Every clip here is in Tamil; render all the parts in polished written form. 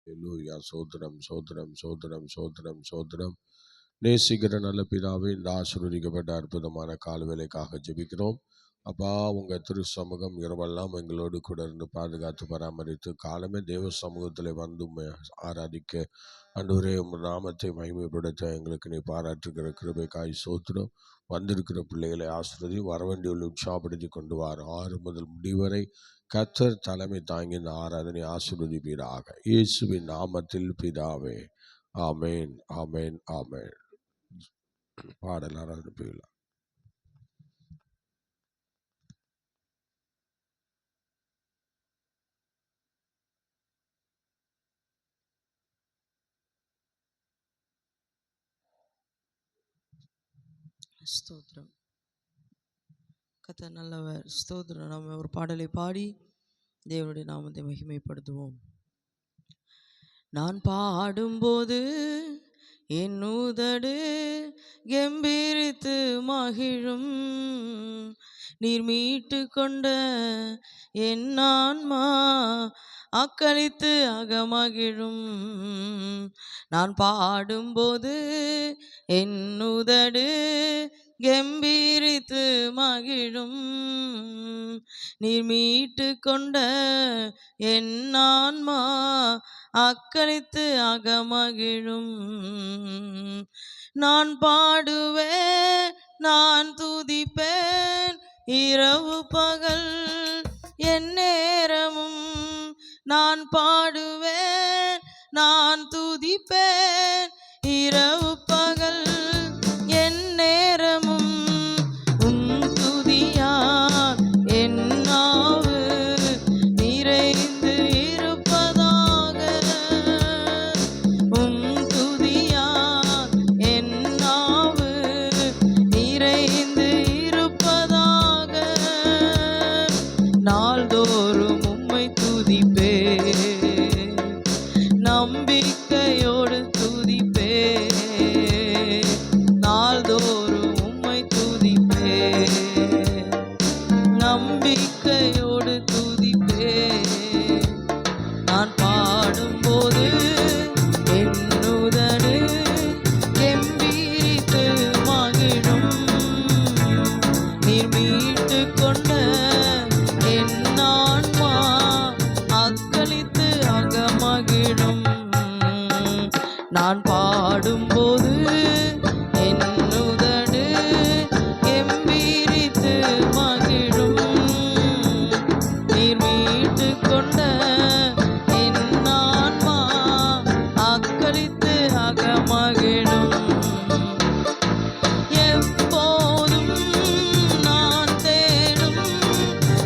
ஹல்லேலூயா. சோத்திரம் சோத்திரம் சோத்திரம் சோத்திரம் சோத்திரம். நேசிக்கிற நல்ல பிதாவே, இந்த ஆசீர்வதிக்கப்பட்ட அற்புதமான காலவேளைக்காக ஜெபிக்கிறோம். அப்பா, உங்கள் திரு சமூகம் இரவெல்லாம் எங்களோடு கூட இருந்து பாதுகாத்து பராமரித்து காலமே தேவ சமூகத்தில் வந்து ஆராதிக்க ஆண்டவரே உங்கள் நாமத்தை மகிமைப்படுத்த எங்களுக்கு நீ பாராட்டுகிற கிருபைக்காய் சோத்திரம். வந்திருக்கிற பிள்ளைகளை ஆசீர்வதி, வரவேண்டியுள்ள உற்சாகப்படுத்தி கொண்டு வார 6 முதல் முடிவரை கர்த்தர் தலைமை தாங்கி இந்த ஆராதனை ஆசீர்வதிப்பீராக. இயேசுவின் நாமத்தில் பிதாவே, ஆமேன் ஆமேன் ஆமேன். பாடல் ஆராதிப்பீர்களா? ஸ்தோத்திரம். கர்த்தர் நல்லவர். ஸ்தோத்திரம். நம்ம ஒரு பாடலை பாடி தேவனுடைய நாமத்தை மகிமைப்படுத்துவோம். நான் பாடும்போது என் உதடு கெம்பீரித்து மகிழும், நீர் மீட்டு கொண்ட என் ஆன்மா அக்களித்து அகமகிழும். நான் பாடும்போது என் உதடு கெம்பீரித்து மகிழும், நீர் மீட்டு கொண்ட என் ஆன்மா அக்களித்து அகமகிழும். நான் பாடுவேன், நான் துதிப்பேன், இரவு பகல் என் நேரமும். நான் பாடுவேன், நான் துதிப்பேன், இரவு பகல் என் நேரமும். உன் துதியால் என் நாவு நிறைந்து இருப்பதாக, உன் துதியால் என் நாவு நிறைந்து இருப்பதாக. நாள்தோறும் உம்மை துதிப்பேன், நம்பிக்கையோடு துதிப்பேன். நாள்தோறும் உம்மை துதிப்பேன், நம்பிக்கையோடு துதிப்பேன். நான் பாடும்போது என் உதடு கெம்பீரித்து மகிழும், நீர் மீட்டு கொண்ட என் ஆன்மா அக்களித்து அகமகிழும். நான் பாடும்போது என் உதடு கெம்பீரித்து மகிழும், நீர் மீட்டு கொண்ட என் ஆன்மா அக்களித்து அகமகிழும். எப்போதும் நான் தேடும்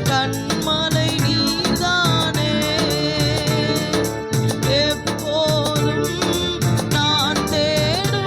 கண்மலை நீர்தானே, எப்போதும் நான் தேடும்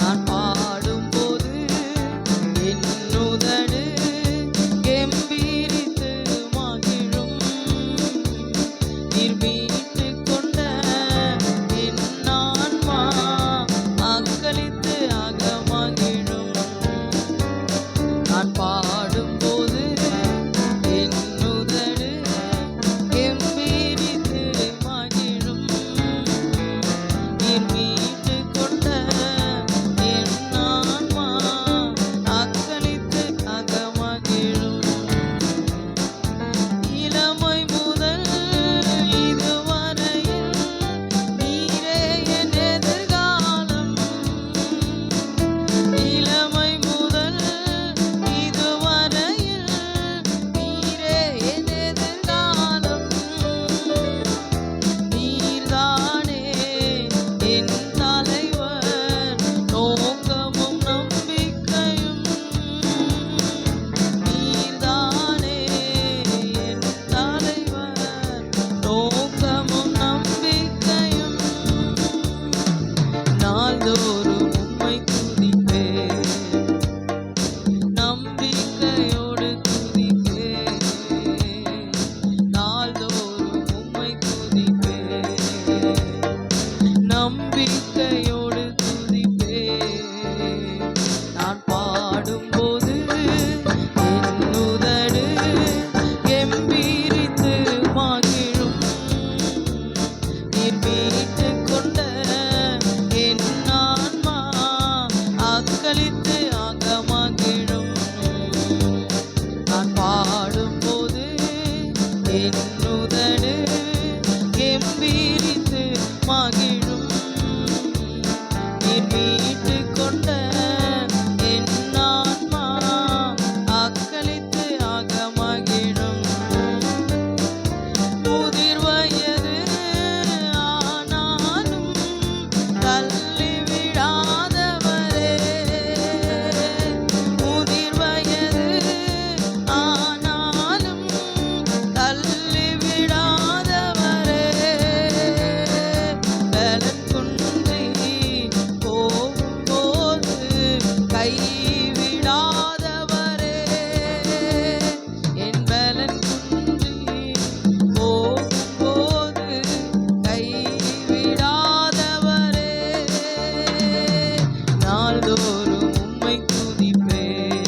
நான் பாடும்போது என் உதடு கெம்பீரித்து மகிழும். நீர் மீட்டுக் கொண்ட என் ஆன்மா அக்களித்து அகமகிழும். நான் பாடும்போது என் உதடு கெம்பீரித்து மகிழும். நீர் மீட்டுக் கொண்ட என் ஆன்மா அக்களித்து அகமகிழும். இளமை முதல் இதுவரையில் நீரே என் எதிர்காலம். இளமை முதல் இதுவரையில் நீரே என் எதிர்காலம். நீர்தானே என் தலைவர், நோக்கமும் நம்பிக்கையும். நீர்தானே என் தலைவர், நோக்கமும் நம்பிக்கையும். நாள்தோறும் உம்மை துதிப்பேன், நம்பிக்கையோடு துதிப்பேன். நாள்தோறும் உம்மை துதிப்பேன், நம்பிக்கையோடு துதிப்பேன். நான் பாடும்போது என் உதடு கெம்பீரித்து மகிழும். நீர் மீட்டுக் கொண்ட என் ஆன்மா அக்களித்து அகமகிழும். நான் பாடும்போது என் உதடு கெம்பீரித்து மகிழும். நீர் மீட்டுக் கொண்ட என் ஆன்மா அக்களித்து அகமகிழும். முதிர் வயது ஆனாலும் தள்ளி விடாதவரே. முதிர் வயது ஆனாலும் தள்ளி விடாதவரே. பலன் குன்றி போகும்போது கைவிடாதவரே. என் பலன் குன்றி போகும்போது கைவிடாதவரே. நாள்தோறும் உம்மை துதிப்பேன்,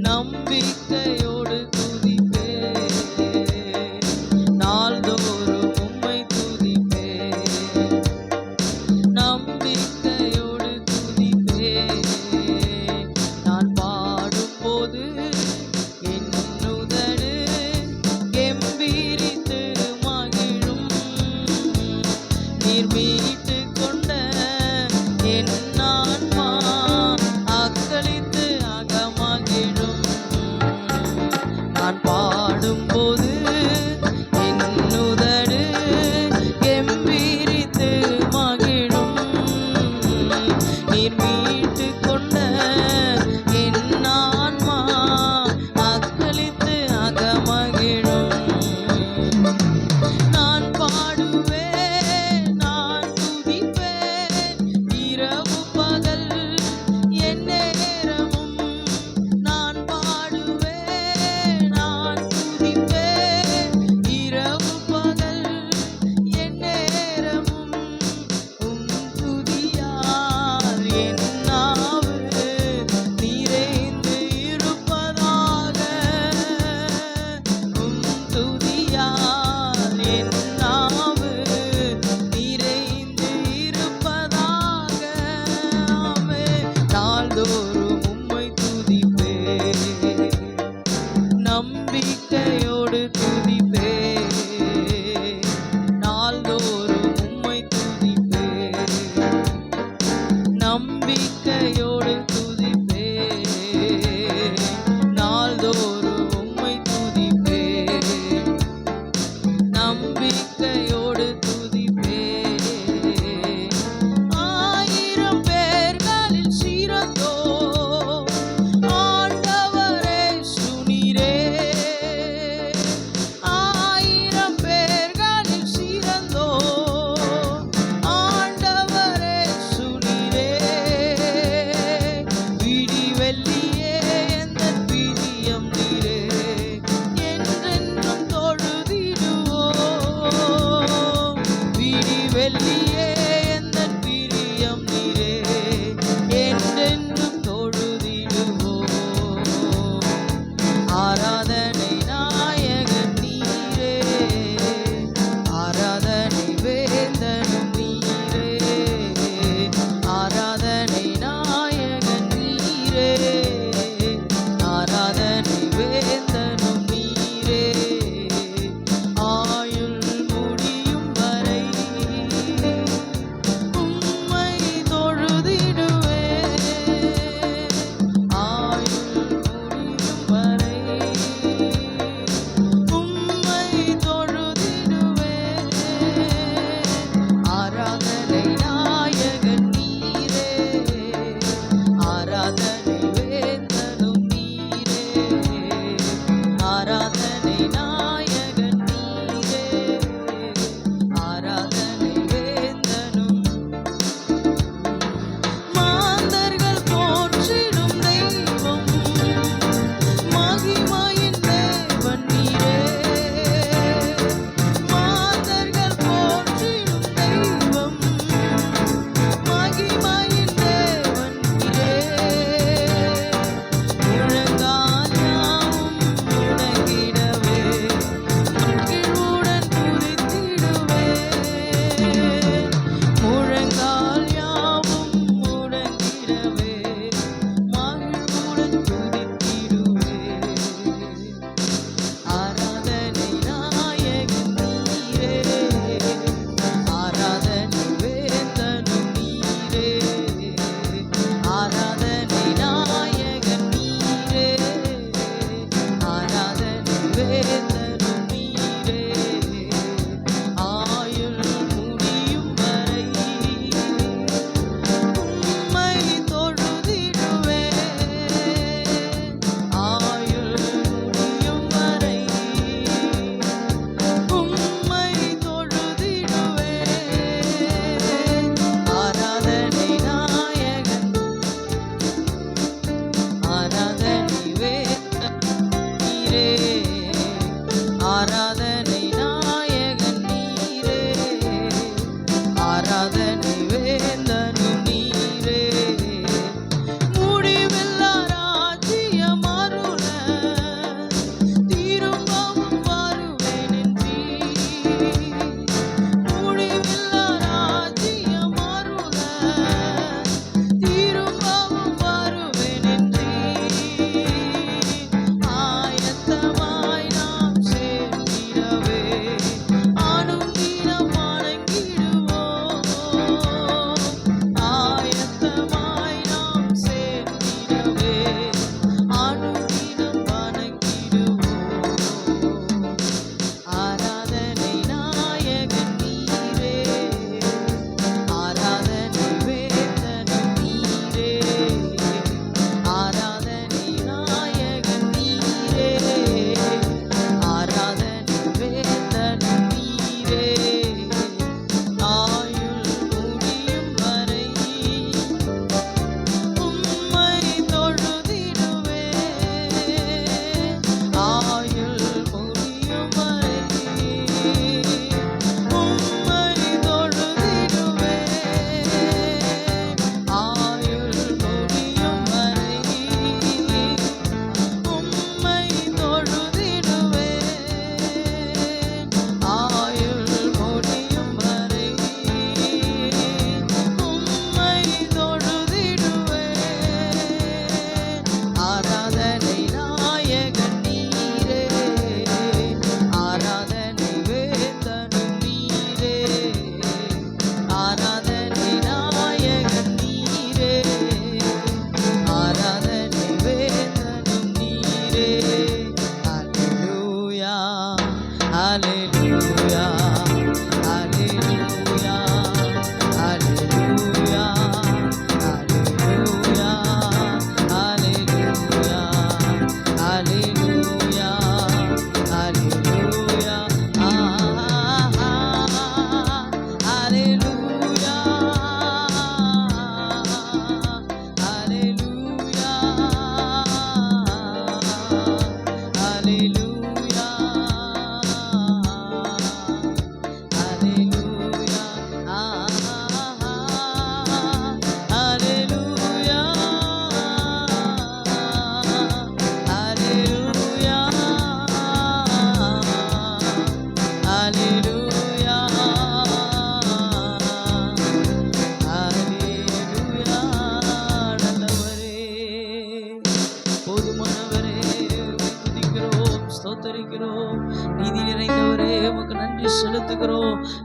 நம்பிக்கையோடு துதிப்பேன். நாள்தோறும் உம்மை துதிப்பேன், நம்பிக்கையோடு துதிப்பேன். நான் பாடும்போது என் உதடு கெம்பீரித்து மகிழும். நீர் மீட்டுக் கொண்ட என் ஆன்மா அக்களித்து அகமகிழும். நான் பாடும்போது என் உதடு கெம்பீரித்து மகிழும். நீர் மீட்டுக் கொண்ட என் ஆன்மா அக்களித்து அகமகிழும். நான் பாடுவேன், நான் துதிப்பேன், இரவு பகல் எந்நேரமும். நான் பாடுவேன், நான் துதிப்பேன், இரவு பகல் எந்நேரமும். உம் துதியால் என்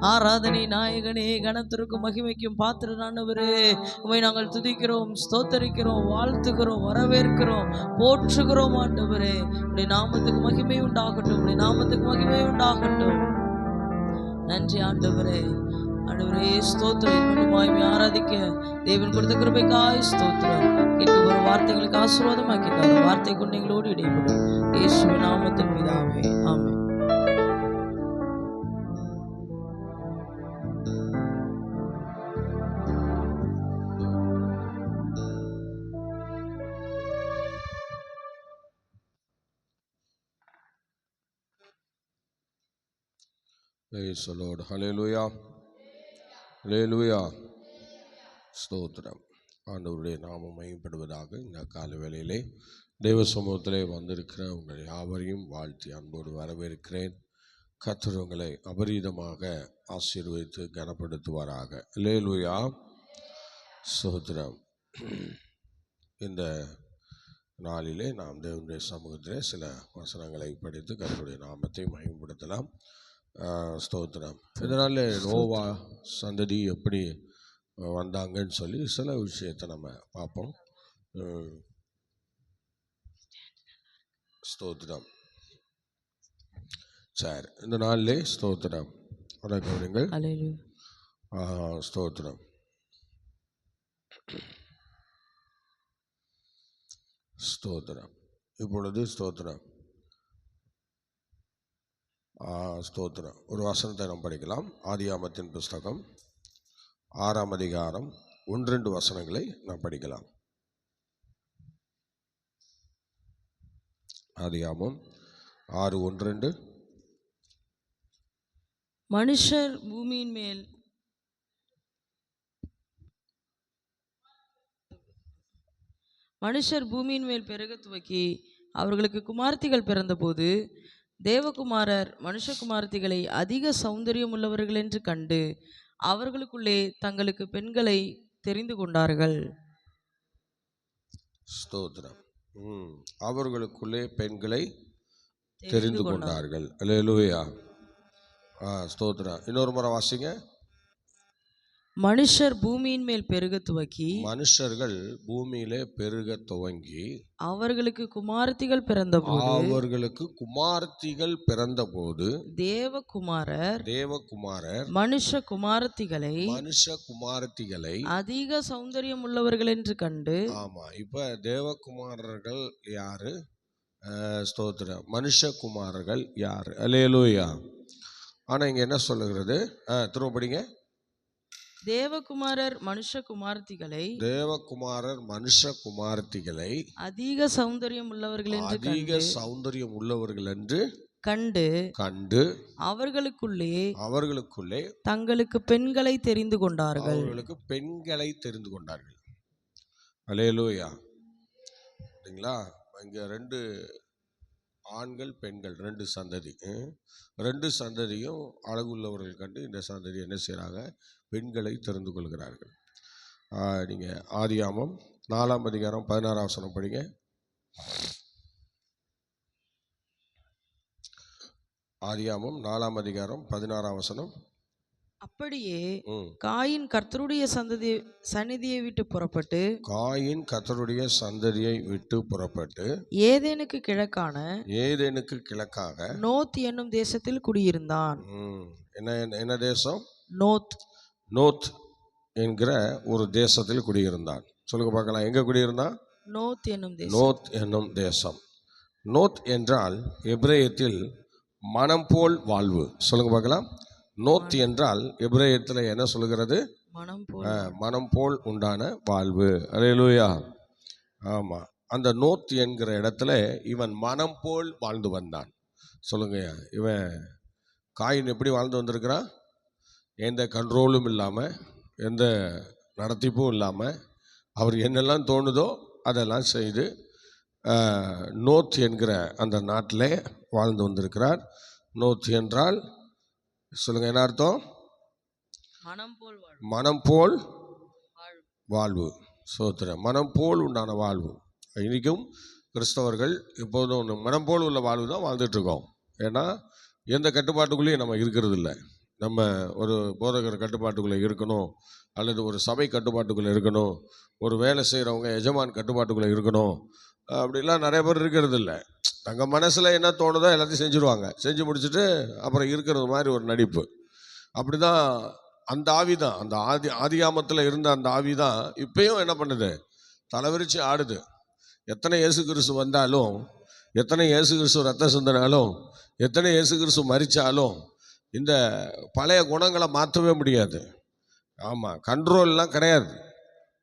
ஆராதனை நாயகனே, கனத்திற்கும் மகிமைக்கும் பாத்திரரானவரே, உம்மை நாங்கள் துதிக்கிறோம், ஸ்தோத்தரிக்கிறோம், வாழ்த்துகிறோம், வரவேற்கிறோம், போற்றுகிறோம். ஆண்டவரே, உம்முடைய நாமத்துக்கு மகிமை உண்டாகட்டும், உம்முடைய நாமத்துக்கு மகிமை உண்டாகட்டும். நன்றி ஆண்டவரே. ஆண்டவரே ஸ்தோத்திரம். இன்னுமாய் ஆராதிக்க தேவன் கொடுத்த கிருபைக்காய் ஸ்தோத்திரம். கேட்க போற வார்த்தைகளுக்கு ஆசீர்வாதமாக்கி தாரும். வார்த்தை கொண்டு எங்களோடு இடைப்படும். இயேசுவின் நாமத்தில் பிதாவே, ஆமென். Praise the Lord. Hallelujah. Hallelujah. ஸ்தோத்திரம். ஆண்டவருடைய நாமம் மகிமைப்படுவதாக. இந்த கால வேளையிலே தேவ சமூகத்திலே வந்திருக்கிற உங்கள் யாவரையும் வாழ்த்தி அன்போடு வரவேற்கிறேன். கர்த்தர் உங்களை அபரீதமாக ஆசீர்வதித்து கனப்படுத்துவாராக. ஹல்லேலூயா. ஸ்தோத்திரம். இந்த நாளிலே நாம் தேவனுடைய சமூகத்திலே சில வசனங்களை படித்து கர்த்தருடைய நாமத்தை மகிமைப்படுத்தலாம். ஸ்தோத்திரம். இதனால் நோவா சந்ததி எப்படி வந்தாங்கன்னு சொல்லி சில விஷயத்தை நம்ம பார்ப்போம். ஸ்தோத்திரம். சரி, இந்த நாளிலே ஸ்தோத்திரம் கவனிங்கள். ஸ்தோத்திரம். ஸ்தோத்திரம். இப்பொழுது ஸ்தோத்திரம் ஸ்தோத்திரம் ஒரு வசனத்தை நாம் படிக்கலாம். ஆதியாமத்தின் புஸ்தகம் 6ஆம் அதிகாரம் 1-2 வசனங்களை நாம் படிக்கலாம். ஆதியாமம் 6:1-2. மனுஷர் பூமியின் மேல் பெருக துவக்கி அவர்களுக்கு குமார்த்திகள் பிறந்தபோது தேவகுமாரர் மனுஷகுமார்த்திகளை அதிக சௌந்தரியம் உள்ளவர்கள் என்று கண்டு அவர்களுக்குள்ளே தங்களுக்கு பெண்களை தெரிந்து கொண்டார்கள். ஸ்தோத்திரம். அவர்களுக்குள்ளே பெண்களை தெரிந்து கொண்டார்கள். அல்லேலூயா. ஸ்தோத்திரம். இன்னொரு முறை வாசிங்க. மனுஷர் பூமியின் மேல் பெருக துவக்கி மனுஷர்கள் பூமியிலே பெருக துவங்கி அவர்களுக்கு குமாரத்திகள் பிறந்தபோது தேவகுமாரர் மனுஷ குமாரத்திகளை அதிக சௌந்தரியம் உள்ளவர்கள் என்று கண்டு. ஆமா, இப்ப தேவகுமாரர்கள் யாரு? ஸ்தோத்திரம். மனுஷகுமாரர்கள் யாரு? அல்லேலூயா. ஆனா இங்க என்ன சொல்லுகிறது? திரும்ப படிங்க. தேவகுமாரர் மனுஷ குமாரத்திகளை அதிக சௌந்தரியம் உள்ளவர்கள் என்று கண்டு அவர்களுக்குள்ளே தங்களுக்கு பெண்களை தெரிந்து கொண்டார்கள். அல்லேலூயா. சரிங்களா? இங்க 2 ஆண்கள் பெண்கள், 2 சந்ததி. 2 சந்ததியும் அழகுள்ளவர்கள் கண்டு இந்த சந்ததி என்ன செய்கிறாங்க? பெண்களை தெரிந்து கொள்கிறார்கள். நீங்கள் ஆதியாமம் 4ஆம் அதிகாரம் 16ஆம் வசனம் படிங்க. ஆதியாமம் 4ஆம் அதிகாரம் 16ஆம் வசனம். அப்படியே காயின் கர்த்தருடைய சந்நிதியை விட்டு புறப்பட்டு ஏதேனுக்கு கிழக்காக நோத் என்னும் தேசத்தில் குடியிருந்தான். என்ன தேசம்? நோத் என்கிற ஒரு தேசத்தில் குடியிருந்தான். சொல்லுங்க பார்க்கலாம். எங்க குடியிருந்தான்? நோத் என்னும் தேசம். நோத் என்றால் எபிரேயத்தில் மனம் போல் வாழ்வு. சொல்லுங்க பார்க்கலாம். நோத் என்றால் எபிரேயத்தில் என்ன சொல்லுகிறது? மனம் போல் உண்டான வாழ்வு. அல்லேலூயா. ஆமா, அந்த நோத் என்கிற இடத்துல இவன் மனம் போல் வாழ்ந்து வந்தான். சொல்லுங்க. இவன் காயின் எப்படி வாழ்ந்து வந்திருக்கிறான்? எந்த கண்ட்ரோலும் இல்லாமல், எந்த நடத்திப்பும் இல்லாமல், அவர் என்னெல்லாம் தோணுதோ அதெல்லாம் செய்து நோத் என்கிற அந்த நாட்டிலே வாழ்ந்து வந்திருக்கிறார். நோத் என்றால் சொல்லுங்க, என்ன அர்த்தம்? மனம் போல் வாழ்வு. சோத்திரம். மனம் போல் உண்டான வாழ்வு. இன்றைக்கும் கிறிஸ்தவர்கள் எப்போதும் மனம் போல் உள்ள வாழ்வு தான் வாழ்ந்துட்டு இருக்கோம். ஏன்னா எந்த கட்டுப்பாட்டுக்குள்ளேயும் நம்ம இருக்கிறது இல்லை. நம்ம ஒரு போதகர் கட்டுப்பாட்டுக்குள்ளே இருக்கணும், அல்லது ஒரு சபை கட்டுப்பாட்டுக்குள்ளே இருக்கணும், ஒரு வேலை செய்கிறவங்க எஜமான் கட்டுப்பாட்டுக்குள்ளே இருக்கணும், அப்படிலாம் நிறைய பேர் இருக்கிறது இல்லை. தங்கள் மனசில் என்ன தோணுதோ எல்லாத்தையும் செஞ்சுருவாங்க. செஞ்சு முடிச்சுட்டு அப்புறம் இருக்கிறது மாதிரி ஒரு நடிப்பு. அப்படி தான் அந்த ஆவி தான், அந்த ஆதியாமத்தில் இருந்த அந்த ஆவி தான் இப்பயும் என்ன பண்ணுது, தலைவிரிச்சு ஆடுது. எத்தனை இயேசு கிறிஸ்து வந்தாலும், எத்தனை இயேசு கிறிஸ்து ரத்தம் சிந்தினாலும், எத்தனை இயேசு கிறிஸ்து மரித்தாலும் இந்த பழைய குணங்களை மாற்றவே முடியாது. ஆமாம், கண்ட்ரோல்லாம் கிடையாது.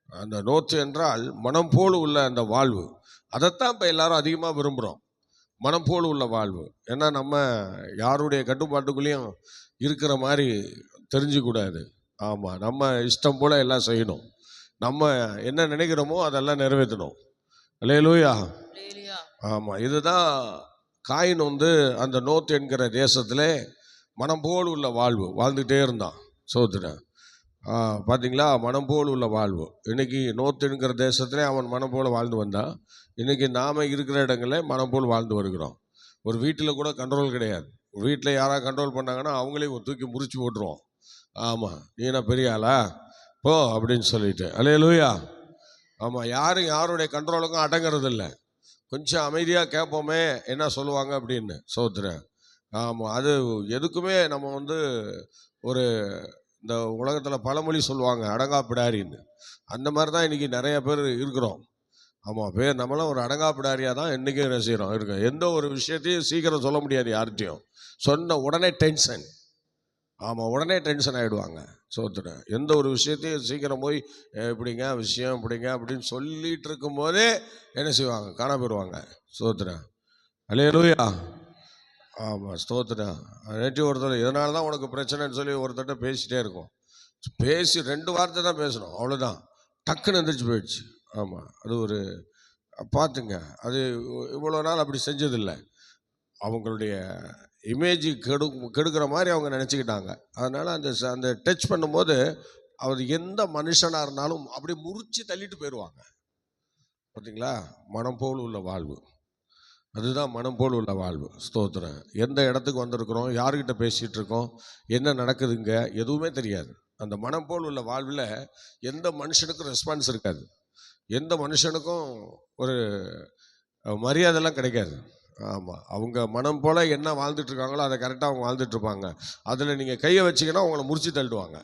அந்த நோத்து என்றால் மனம் போல் உள்ள அந்த வாழ்வு, அதைத்தான் இப்போ எல்லாரும் அதிகமாக விரும்புகிறோம். மனம் போல் உள்ள வாழ்வு. ஏன்னா நம்ம யாருடைய கட்டுப்பாட்டுக்குள்ளேயும் இருக்கிற மாதிரி தெரிஞ்சுக்கூடாது. ஆமாம், நம்ம இஷ்டம் போல் எல்லாம் செய்யணும். நம்ம என்ன நினைக்கிறோமோ அதெல்லாம் நிறைவேற்றணும். அல்லேலூயா. ஆமாம், இதுதான் காயின் அந்த நோத்து என்கிற தேசத்திலே மனம் போல் உள்ள வாழ்வு வாழ்ந்துகிட்டே இருந்தான். சோத்துறேன், பார்த்தீங்களா, மனம் போல் உள்ள வாழ்வு. இன்னைக்கு நோத்து என்கிற தேசத்திலே அவன் மனம் போல் வாழ்ந்து வந்தான். இன்றைக்கி நாம் இருக்கிற இடங்களில் மனம் போல் வாழ்ந்து வருகிறோம். ஒரு வீட்டில் கூட கண்ட்ரோல் கிடையாது. வீட்டில் யாராவது கண்ட்ரோல் பண்ணாங்கன்னா அவங்களையும் தூக்கி முறிச்சு போட்டுருவோம். ஆமாம், நீ என்ன பெரிய ஆளா போ அப்படின்னு சொல்லிட்டு. அல்லேலூயா. ஆமாம், யாரும் யாருடைய கண்ட்ரோலுக்கும் அடங்கிறது இல்லை. கொஞ்சம் அமைதியாக கேட்போமே என்ன சொல்லுவாங்க அப்படின்னு. சோத்துறேன். ஆமாம், அது எதுக்குமே நம்ம ஒரு இந்த உலகத்தில் பழமொழி சொல்லுவாங்க, அடங்கா பிடாரின்னு. அந்த மாதிரி தான் இன்றைக்கி நிறைய பேர் இருக்கிறோம். ஆமாம், நம்மளாம் ஒரு அடங்கா பிடாரியாக தான் இன்றைக்கும் என்ன செய்கிறோம் இருக்கோம். எந்த ஒரு விஷயத்தையும் சீக்கிரம் சொல்ல முடியாது யார்கிட்டையும். சொன்ன உடனே டென்ஷன். ஆமாம், உடனே டென்ஷன் ஆகிடுவாங்க. சோத்துறேன். எந்த ஒரு விஷயத்தையும் சீக்கிரம் போய் இப்படிங்க விஷயம் இப்படிங்க அப்படின்னு சொல்லிகிட்டு இருக்கும்போதே என்ன செய்வாங்க, காண போயிடுவாங்க. சோத்துறேன். அல்லேலூயா. ஆமாம், ஸ்தோத்திரம். நேற்று ஒருத்தர் இதனால தான் உனக்கு பிரச்சனைன்னு சொல்லி ஒருத்தர்கிட்ட பேசிகிட்டே இருக்கும். பேசி 2 வார்த்தை தான் பேசணும், அவ்வளோதான். டக்குன்னு எந்திரிச்சு போயிடுச்சு. ஆமாம், அது ஒரு பார்த்துங்க, அது இவ்வளோ நாள் அப்படி செஞ்சதில்லை. அவங்களுடைய இமேஜ் கெடுக்கிற மாதிரி அவங்க நினச்சிக்கிட்டாங்க. அதனால் அந்த டச் பண்ணும்போது அவர் எந்த மனுஷனாக இருந்தாலும் அப்படியே முறிச்சு தள்ளிட்டு போயிடுவாங்க. பார்த்தீங்களா, மனம் போல் உள்ள வாழ்வு, அதுதான் மனம் போல் உள்ள வாழ்வு. ஸ்தோத்திரம். எந்த இடத்துக்கு வந்திருக்கிறோம், யாருக்கிட்ட பேசிகிட்டு இருக்கோம், என்ன நடக்குதுங்க, எதுவுமே தெரியாது. அந்த மனம் போல் உள்ள வாழ்வில் எந்த மனுஷனுக்கும் ரெஸ்பான்ஸ் இருக்காது. எந்த மனுஷனுக்கும் ஒரு மரியாதைலாம் கிடைக்காது. ஆமாம், அவங்க மனம் போல் என்ன வாழ்ந்துட்டுருக்காங்களோ அதை கரெக்டாக அவங்க வாழ்ந்துட்டுருப்பாங்க. அதில் நீங்கள் கையை வச்சிங்கன்னா அவங்கள முறிச்சு தள்ளுவாங்க.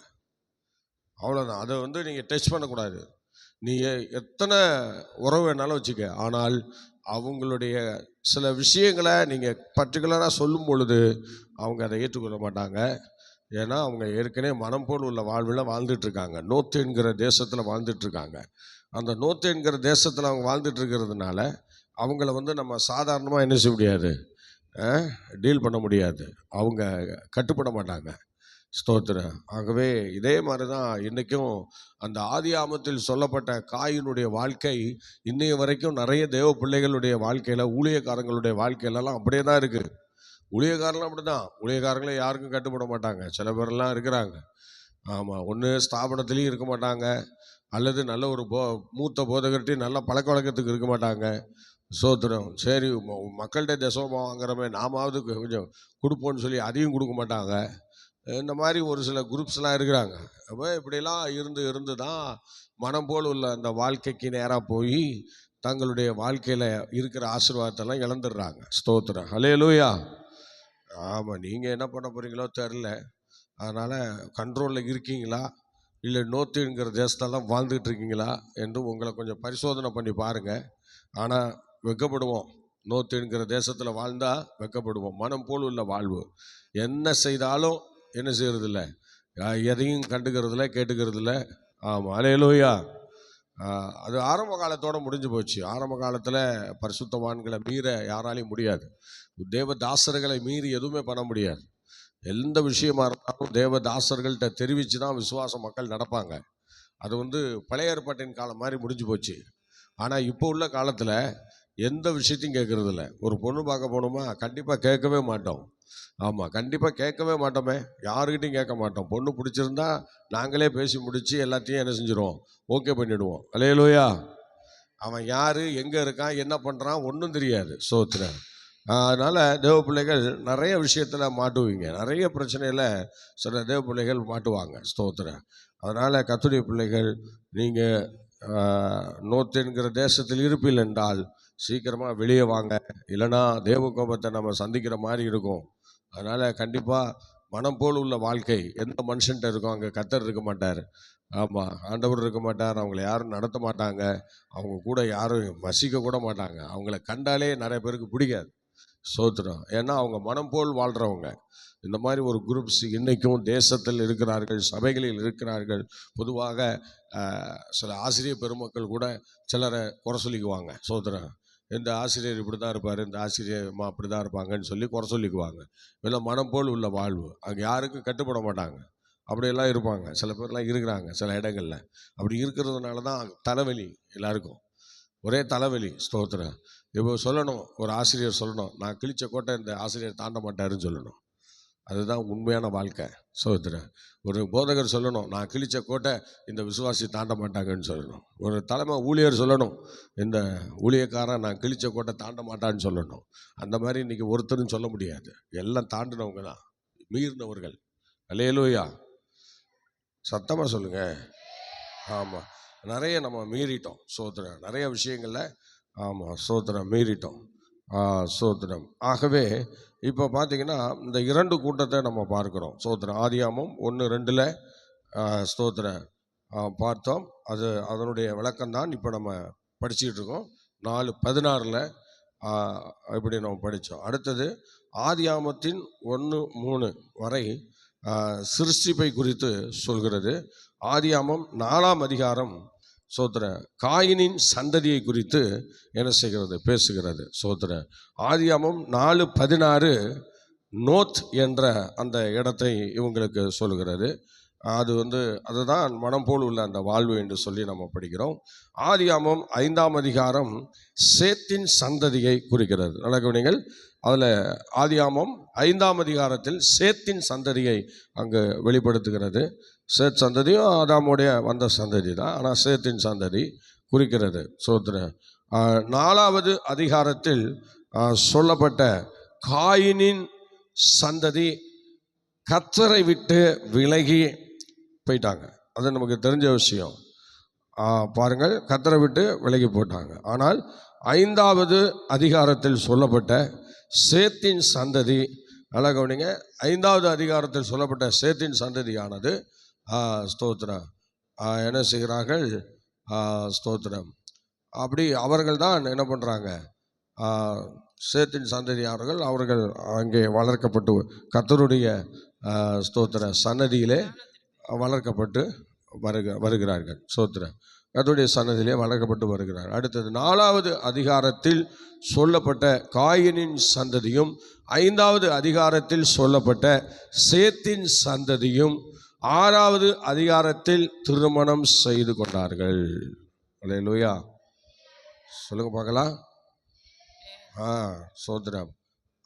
அவ்வளோதான். அதை நீங்கள் டச் பண்ணக்கூடாது. நீங்கள் எத்தனை உறவு வேணாலும் வச்சுக்க, ஆனால் அவங்களுடைய சில விஷயங்களை நீங்கள் பர்டிகுலராக சொல்லும் பொழுது அவங்க அதை ஏற்றுக்கொள்ள மாட்டாங்க. ஏன்னா அவங்க ஏற்கனவே மனம் போல் உள்ள வாழ்வில் வாழ்ந்துட்டுருக்காங்க. நோத்து என்கிற தேசத்தில் வாழ்ந்துட்டுருக்காங்க. அந்த நோத்து என்கிற தேசத்தில் அவங்க வாழ்ந்துட்டுருக்கிறதுனால அவங்கள நம்ம சாதாரணமாக என்ன செய்ய முடியாது, டீல் பண்ண முடியாது. அவங்க கட்டுப்பட மாட்டாங்க. ஸ்தோத்திரம். ஆகவே இதே மாதிரி தான் இன்றைக்கும் அந்த ஆதியாமத்தில் சொல்லப்பட்ட காயினுடைய வாழ்க்கை இன்னைய வரைக்கும் நிறைய தேவ பிள்ளைகளுடைய வாழ்க்கையில், ஊழியக்காரங்களுடைய வாழ்க்கையிலலாம் அப்படியே தான் இருக்குது. ஊழியக்காரலாம் அப்படி தான். ஊழியக்காரங்களே யாருக்கும் கட்டுப்பட மாட்டாங்க. சில பேர்லாம் இருக்கிறாங்க. ஆமாம், ஒன்று ஸ்தாபனத்துலேயும் இருக்க மாட்டாங்க, அல்லது நல்ல ஒரு மூத்த போதகர்கிட்டையும் நல்ல பழக்க வழக்கத்துக்கு இருக்க மாட்டாங்க. சோத்திரம். சரி, மக்கள்கிட்ட தசமமாக வாங்குறமே நாமாவது கொஞ்சம் கொடுப்போன்னு சொல்லி அதையும் கொடுக்க மாட்டாங்க. இந்த மாதிரி ஒரு சில குரூப்ஸ்லாம் இருக்கிறாங்க. அப்போ இப்படிலாம் இருந்து தான் மனம் போல் உள்ள அந்த வாழ்க்கைக்கு நேராக போய் தங்களுடைய வாழ்க்கையில் இருக்கிற ஆசீர்வாதத்தெல்லாம் இழந்துடுறாங்க. ஸ்தோத்திரம். அல்லேலூயா. ஆமாம், நீங்கள் என்ன பண்ண போகிறீங்களோ தெரில. அதனால் கண்ட்ரோலில் இருக்கீங்களா, இல்லை நோத்துங்கிற தேசத்தெல்லாம் வாழ்ந்துட்டு இருக்கீங்களா என்று உங்களை கொஞ்சம் பரிசோதனை பண்ணி பாருங்கள். ஆனால் வெட்கப்படுவோம். நோத்துங்கிற தேசத்தில் வாழ்ந்தால் வெட்கப்படுவோம். மனம் போல் உள்ள வாழ்வு. என்ன செய்தாலும் என்ன செய்கிறதில்ல, எதையும் கண்டுக்கிறதில்ல, கேட்டுக்கிறதில்ல. ஆமாம், அல்லேலூயா. அது ஆரம்ப காலத்தோடு முடிஞ்சு போச்சு. ஆரம்ப காலத்தில் பரிசுத்தவான்களை மீற யாராலையும் முடியாது. தேவதாசர்களை மீறி எதுவுமே பண்ண முடியாது. எந்த விஷயமா இருந்தாலும் தேவதாசர்கள்ட்ட தெரிவித்து தான் விசுவாச மக்கள் நடப்பாங்க. அது பழைய ஏற்பாட்டின் காலம் மாதிரி முடிஞ்சு போச்சு. ஆனால் இப்போ உள்ள காலத்தில் எந்த விஷயத்தையும் கேட்குறதில்ல. ஒரு பொண்ணு பார்க்க போகணுமா, கண்டிப்பாக கேட்கவே மாட்டோம். ஆமாம், கண்டிப்பாக கேட்கவே மாட்டோமே, யாருக்கிட்டையும் கேட்க மாட்டோம். பொண்ணு பிடிச்சிருந்தா நாங்களே பேசி முடித்து எல்லாத்தையும் என்ன செஞ்சுருவோம், ஓகே பண்ணிவிடுவோம். அல்லேலூயா. அவன் யார், எங்கே இருக்கான், என்ன பண்ணுறான் ஒன்றும் தெரியாது. சோத்திரம். அதனால் தேவ பிள்ளைகள் நிறைய விஷயத்தில் மாட்டுவீங்க, நிறைய பிரச்சனையில் சில தேவ பிள்ளைகள் மாட்டுவாங்க. ஸ்தோத்திரம். அதனால் கர்த்தருடைய பிள்ளைகள், நீங்கள் நோர்த் என்கிற தேசத்தில் இருப்பீர்கள் என்றால் சீக்கிரமாக வெளியே வாங்க, இல்லைன்னா தேவ கோபத்தை நம்ம சந்திக்கிற மாதிரி இருக்கும். அதனால் கண்டிப்பாக மனம் போல் உள்ள வாழ்க்கை எந்த மனுஷன்ட்ட இருக்கும், அங்கே கர்த்தர் இருக்க மாட்டார். ஆமாம், ஆண்டவர் இருக்க மாட்டார். அவங்கள யாரும் நடத்த மாட்டாங்க, அவங்க கூட யாரும் வசிக்க கூட மாட்டாங்க. அவங்கள கண்டாலே நிறைய பேருக்கு பிடிக்காது. ஸ்தோத்திரம். ஏன்னா அவங்க மனம் போல் வாழ்கிறவங்க. இந்த மாதிரி ஒரு குரூப்ஸ் இன்றைக்கும் தேசத்தில் இருக்கிறார்கள், சபைகளில் இருக்கிறார்கள். பொதுவாக சில ஆசிரியர் பெருமக்கள் கூட சிலரை குறை சொல்லிக்குவாங்க. ஸ்தோத்திரம். இந்த ஆசிரியர் இப்படி தான் இருப்பார், இந்த ஆசிரியர்மா அப்படி தான் இருப்பாங்கன்னு சொல்லி குறை சொல்லிக்குவாங்க. இல்லை, மனம் போல் உள்ள வாழ்வு, அங்கே யாருக்கும் கட்டுப்பட மாட்டாங்க. அப்படியெல்லாம் இருப்பாங்க. சில பேர்லாம் இருக்கிறாங்க சில இடங்களில். அப்படி இருக்கிறதுனால தான் தலைவலி எல்லாருக்கும், ஒரே தலைவலி. ஸ்தோத்திரம். இப்போ சொல்லணும், ஒரு ஆசிரியர் சொல்லணும், நான் கிழிச்ச கோட்டை இந்த ஆசிரியர் தாண்ட மாட்டாருன்னு சொல்லணும். அதுதான் உண்மையான வாழ்க்கை. ஸ்தோத்திரம். ஒரு போதகர் சொல்லணும், நான் கிழிச்ச கோட்டை இந்த விசுவாசி தாண்ட மாட்டாங்கன்னு சொல்லணும். ஒரு தலைமை ஊழியர் சொல்லணும், இந்த ஊழியக்காரன் நான் கிழிச்ச கோட்டை தாண்ட மாட்டான்னு சொல்லணும். அந்த மாதிரி இன்றைக்கி ஒருத்தரும் சொல்ல முடியாது. எல்லாம் தாண்டினவங்க தான், மீறினவர்கள். அல்லேலூயா, சத்தமாக சொல்லுங்கள். ஆமாம், நிறைய நம்ம மீறிட்டோம். ஸ்தோத்திரம். நிறைய விஷயங்களில் ஆமாம் ஸ்தோத்திரம் மீறிட்டோம். ஸ்தோத்திரம். ஆகவே இப்போ பார்த்தீங்கன்னா இந்த 2 கூட்டத்தை நம்ம பார்க்குறோம். ஸ்தோத்திரம். ஆதியாகமம் 1:2 ஸ்தோத்திரம் பார்த்தோம். அது அதனுடைய விளக்கம்தான் இப்போ நம்ம படிச்சுக்கிட்டு இருக்கோம். 4:16 இப்படி நம்ம படித்தோம். அடுத்தது ஆதியாகமத்தின் 1:3 வரை சிருஷ்டிப்பை குறித்து சொல்கிறது. ஆதியாகமம் 4ஆம் அதிகாரம் சோத்திர காயினின் சந்ததியை குறித்து என்ன செய்கிறது, பேசுகிறது. சோத்திர ஆதியாகமம் 4:16 நோத் என்ற அந்த இடத்தை இவங்களுக்கு சொல்லுகிறது. அது அதுதான் மனம் போல் உள்ள அந்த வாழ்வு என்று சொல்லி நம்ம படிக்கிறோம். ஆதியாகமம் 5ஆம் அதிகாரம் சேத்தின் சந்ததியை குறிக்கிறது. நல்ல கவனிங்கள். அதில் ஆதியாகமம் 5ஆம் அதிகாரத்தில் சேத்தின் சந்ததியை அங்கு வெளிப்படுத்துகிறது. சேத் சந்ததியும் ஆதாமுடைய வந்த சந்ததி தான், ஆனால் சேத்தின் சந்ததி குறிக்கிறது. சோத்திர 4ஆவது அதிகாரத்தில் சொல்லப்பட்ட காயினின் சந்ததி கர்த்தரை விட்டு விலகி போயிட்டாங்க. அது நமக்கு தெரிஞ்ச விஷயம். பாருங்கள், கர்த்தரை விட்டு விலகி போட்டாங்க. ஆனால் 5ஆவது அதிகாரத்தில் சொல்லப்பட்ட சேத்தின் சந்ததி, நல்லா கவனிங்க, 5ஆவது அதிகாரத்தில் சொல்லப்பட்ட சேத்தின் சந்ததியானது ஸ்தோத்திரம் என்ன செய்கிறார்கள், ஸ்தோத்திரம் அப்படி அவர்கள் தான் என்ன பண்ணுறாங்க, சேத்தின் சந்ததியானவர்கள் அவர்கள் அங்கே வளர்க்கப்பட்டு கர்த்தருடைய ஸ்தோத்திர சன்னதியிலே வளர்க்கப்பட்டு வருகிறார்கள். ஸ்தோத்திரம். கர்த்தருடைய சன்னதியிலே வளர்க்கப்பட்டு வருகிறார். அடுத்தது 4ஆவது அதிகாரத்தில் சொல்லப்பட்ட காயினின் சந்ததியும் 5ஆவது அதிகாரத்தில் சொல்லப்பட்ட சேத்தின் சந்ததியும் 6ஆவது அதிகாரத்தில் திருமணம் செய்து கொண்டார்கள். அல்லேலூயா, சொல்லுங்க பார்க்கலாம். சோத்திரம்.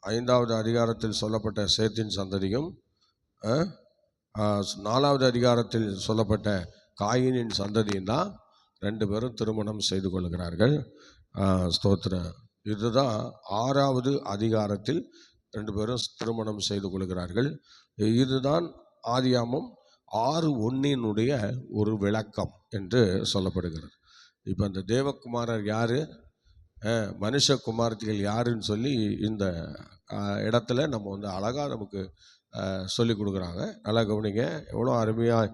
5ஆவது அதிகாரத்தில் சொல்லப்பட்ட சேத்தின் சந்ததியும் 4ஆவது அதிகாரத்தில் சொல்லப்பட்ட காயினின் சந்ததியும் தான் 2 பேரும் திருமணம் செய்து கொள்கிறார்கள். ஸ்தோத்திரம். இதுதான் 6ஆவது அதிகாரத்தில் 2 பேரும் திருமணம் செய்து கொள்கிறார்கள். இதுதான் ஆதியாகமம் 6:1 ஒரு விளக்கம் என்று சொல்லப்படுகிறது. இப்போ அந்த தேவகுமாரர் யார், மனுஷகுமார்த்திகள் யாருன்னு சொல்லி இந்த இடத்துல நம்ம அழகாக நமக்கு சொல்லி கொடுக்குறாங்க. நல்லா கவனிங்க, எவ்வளோ அருமையாக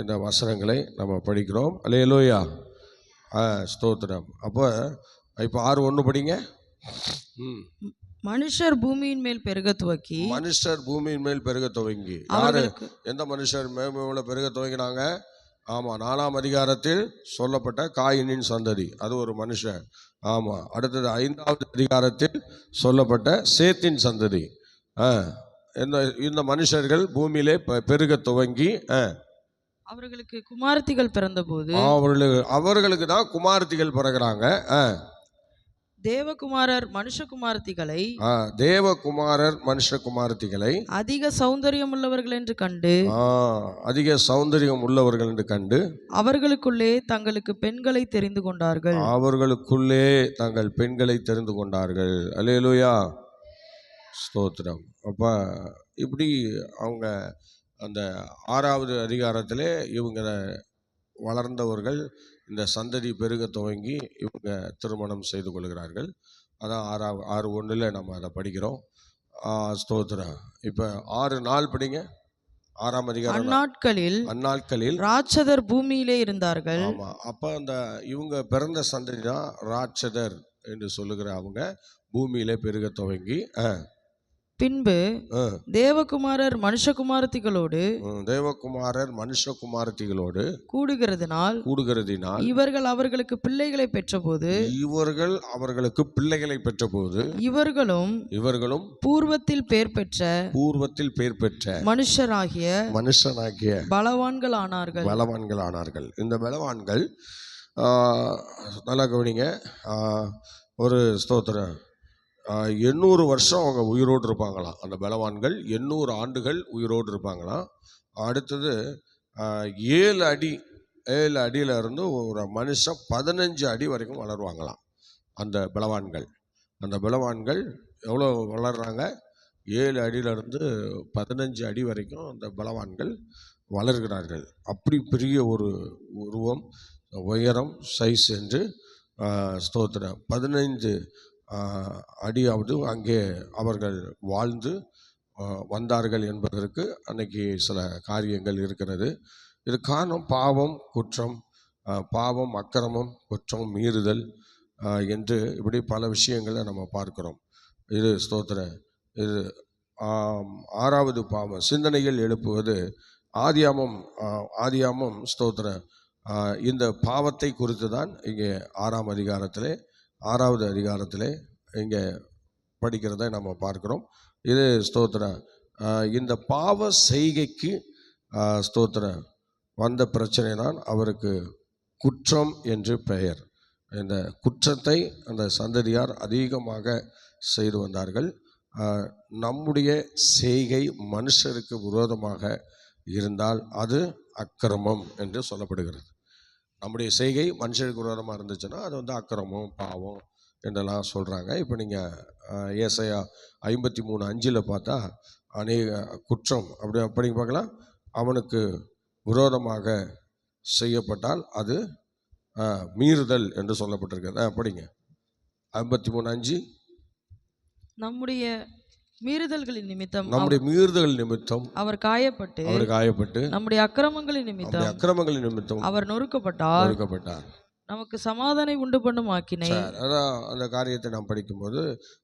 இந்த வசனங்களை நம்ம படிக்கிறோம். அல்லேலூயா, ஸ்தோத்திரம். அப்போ இப்போ 6:1 படிங்க. மனுஷர் பூமியின் மேல் பெருக துவக்கி, மனுஷர் பூமியின் மேல் பெருக துவங்கி, யாரு, எந்த மனுஷர் மேல பெருக துவங்கினாங்க? ஆமாம், 4ஆம் அதிகாரத்தில் சொல்லப்பட்ட காயினின் சந்ததி, அது ஒரு மனுஷன். ஆமாம். அடுத்தது 5ஆவது அதிகாரத்தில் சொல்லப்பட்ட சேத்தின் சந்ததி. இந்த மனுஷர்கள் பூமியிலே பெருக துவங்கி அவர்களுக்கு குமாரத்திகள் பிறந்தபோது, அவர்களுக்கு தான் குமாரத்திகள் பிறகுறாங்க. தேவகுமாரர் மனுஷகுமாரத்திகளை, தேவகுமாரர் மனுஷகுமாரத்திகளை அதிக சௌந்தரியம் உள்ளவர்கள் என்று கண்டு, அதிக சௌந்தரியம் உள்ளவர்கள் என்று கண்டு அவர்களுக்குள்ளே தங்களுக்கு பெண்களை தெரிந்து கொண்டார்கள். அவர்களுக்குள்ளே தங்கள் பெண்களை தெரிந்து கொண்டார்கள். அல்லேலூயா, ஸ்தோத்திரம். அப்போ இப்படி அவங்க அந்த 6வது அதிகாரத்திலே இவங்க வளர்ந்தவர்கள் இந்த சந்ததி பெருக துவங்கி இவங்க திருமணம் செய்து கொள்கிறார்கள். அதான் 6:1 நம்ம அதை படிக்கிறோம். ஸ்தோத்திரம். இப்போ 6 நாள் படிங்க. 6ஆம் அதிகாரம். அந்நாட்களில் ராட்சதர் பூமியிலே இருந்தார்கள். ஆமா. அப்ப அந்த இவங்க பிறந்த சந்ததி தான் ராட்சதர் என்று சொல்லுகிற அவங்க பூமியிலே பெருக துவங்கி பின்பு தேவகுமாரர் மனுஷகுமாரத்திகளோடு கூடுகிறதினால் இவர்கள் அவர்களுக்கு பிள்ளைகளை பெற்றபோது இவர்களும் பூர்வத்தில் பேர் பெற்ற மனுஷராகிய பலவான்கள் ஆனார்கள். இந்த பலவான்கள் நல்லா கவனிங்க. ஒரு ஸ்தோத்திரம், 800 வருஷம் அவங்க உயிரோடு இருப்பாங்களாம். அந்த பலவான்கள் 800 ஆண்டுகள் உயிரோடு இருப்பாங்களாம். அடுத்தது 7 அடியில் இருந்து ஒரு மனுஷன் 15 அடி வரைக்கும் வளருவாங்களாம். அந்த பலவான்கள் எவ்வளோ வளர்றாங்க? 7 அடியிலிருந்து 15 அடி வரைக்கும் அந்த பலவான்கள் வளர்கிறார்கள். அப்படி பெரிய ஒரு உருவம், உயரம், சைஸ் என்று ஸ்தோத்திரம் 15 அடியாவது அங்கே அவர்கள் வாழ்ந்து வந்தார்கள் என்பதற்கு அன்னைக்கு சில காரியங்கள் இருக்கிறது. இது காரணம் பாவம், அக்கிரமம், குற்றம், மீறுதல் என்று இப்படி பல விஷயங்களை நம்ம பார்க்கிறோம். இது ஸ்தோத்திரம். இது 6வது பாவம், சிந்தனைகள் எழுப்புவது. ஆதியாமம் ஸ்தோத்திரம் இந்த பாவத்தை குறித்து தான் இங்கே 6வது அதிகாரத்திலே இங்கே படிக்கிறத நம்ம பார்க்கிறோம். இது ஸ்தோத்திரம் இந்த பாவ செய்கைக்கு ஸ்தோத்திரம் வந்த பிரச்சனை தான் அவருக்கு குற்றம் என்று பெயர். இந்த குற்றத்தை அந்த சந்ததியார் அதிகமாக செய்து வந்தார்கள். நம்முடைய செய்கை மனுஷருக்கு விரோதமாக இருந்தால் அது அக்கிரமம் என்று சொல்லப்படுகிறது. நம்முடைய செய்கை மனுஷருக்கு விரோதமாக இருந்துச்சுன்னா அது அக்கிரமம், பாவம் என்றெல்லாம் சொல்கிறாங்க. இப்போ நீங்கள் ஏசாயா 53:5 பார்த்தா அநேக குற்றம் அப்படி பார்க்கலாம். அவனுக்கு விரோதமாக செய்யப்பட்டால் அது மீறுதல் என்று சொல்லப்பட்டிருக்கிறது. படிங்க 53:5. நம்முடைய மீறுதல்களின் நிமித்தம் அவர் காயப்பட்டு நம்முடைய அக்கிரமங்களின் நிமித்தம் அவர் நொறுக்கப்பட்டார். நமக்கு சமாதானம் உண்டு பண்ணும் ஆக்கினை. அதான் அந்த காரியத்தை நாம் படிக்கும்போது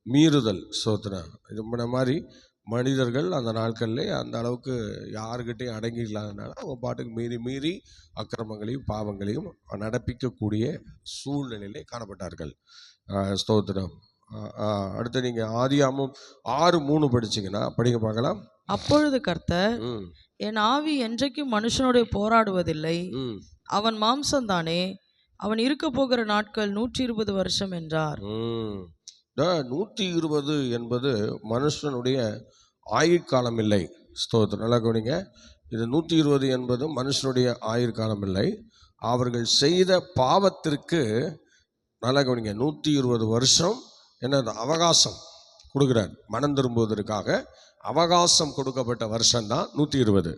மீறுதல் ஸ்தோத்திரம். இது மாதிரி மனிதர்கள் அந்த நாட்களில் அந்த அளவுக்கு யாருக்கிட்டையும் அடங்கி இல்லாதனால அவங்க பாட்டுக்கு மீறி அக்கிரமங்களையும் பாவங்களையும் நடப்பிக்கக்கூடிய சூழ்நிலையிலே காணப்பட்டார்கள். ஸ்தோத்திரம். அடுத்து நீங்கள் ஆதியாமம் 6:3 படிச்சிங்கன்னா படிக்க பார்க்கலாம். அப்பொழுது கர்த்தர், என் ஆவி என்றைக்கும் மனுஷனோட போராடுவதில்லை, அவன் மாம்சம்தானே, அவன் இருக்க போகிற நாட்கள் 120 வருஷம் என்றார். 120 என்பது மனுஷனுடைய ஆயுட்காலம் இல்லை. ஸ்தோத்திரம். நல்லா கவனிங்க. இது 120 என்பது மனுஷனுடைய ஆயுட்காலம் இல்லை. அவர்கள் செய்த பாவத்திற்கு நல்லா கவனிங்க 120 வருஷம் என்ன அவகாசம் கொடுக்குறார். மனம் திரும்புவதற்காக அவகாசம் கொடுக்கப்பட்ட வருஷம்தான் 120.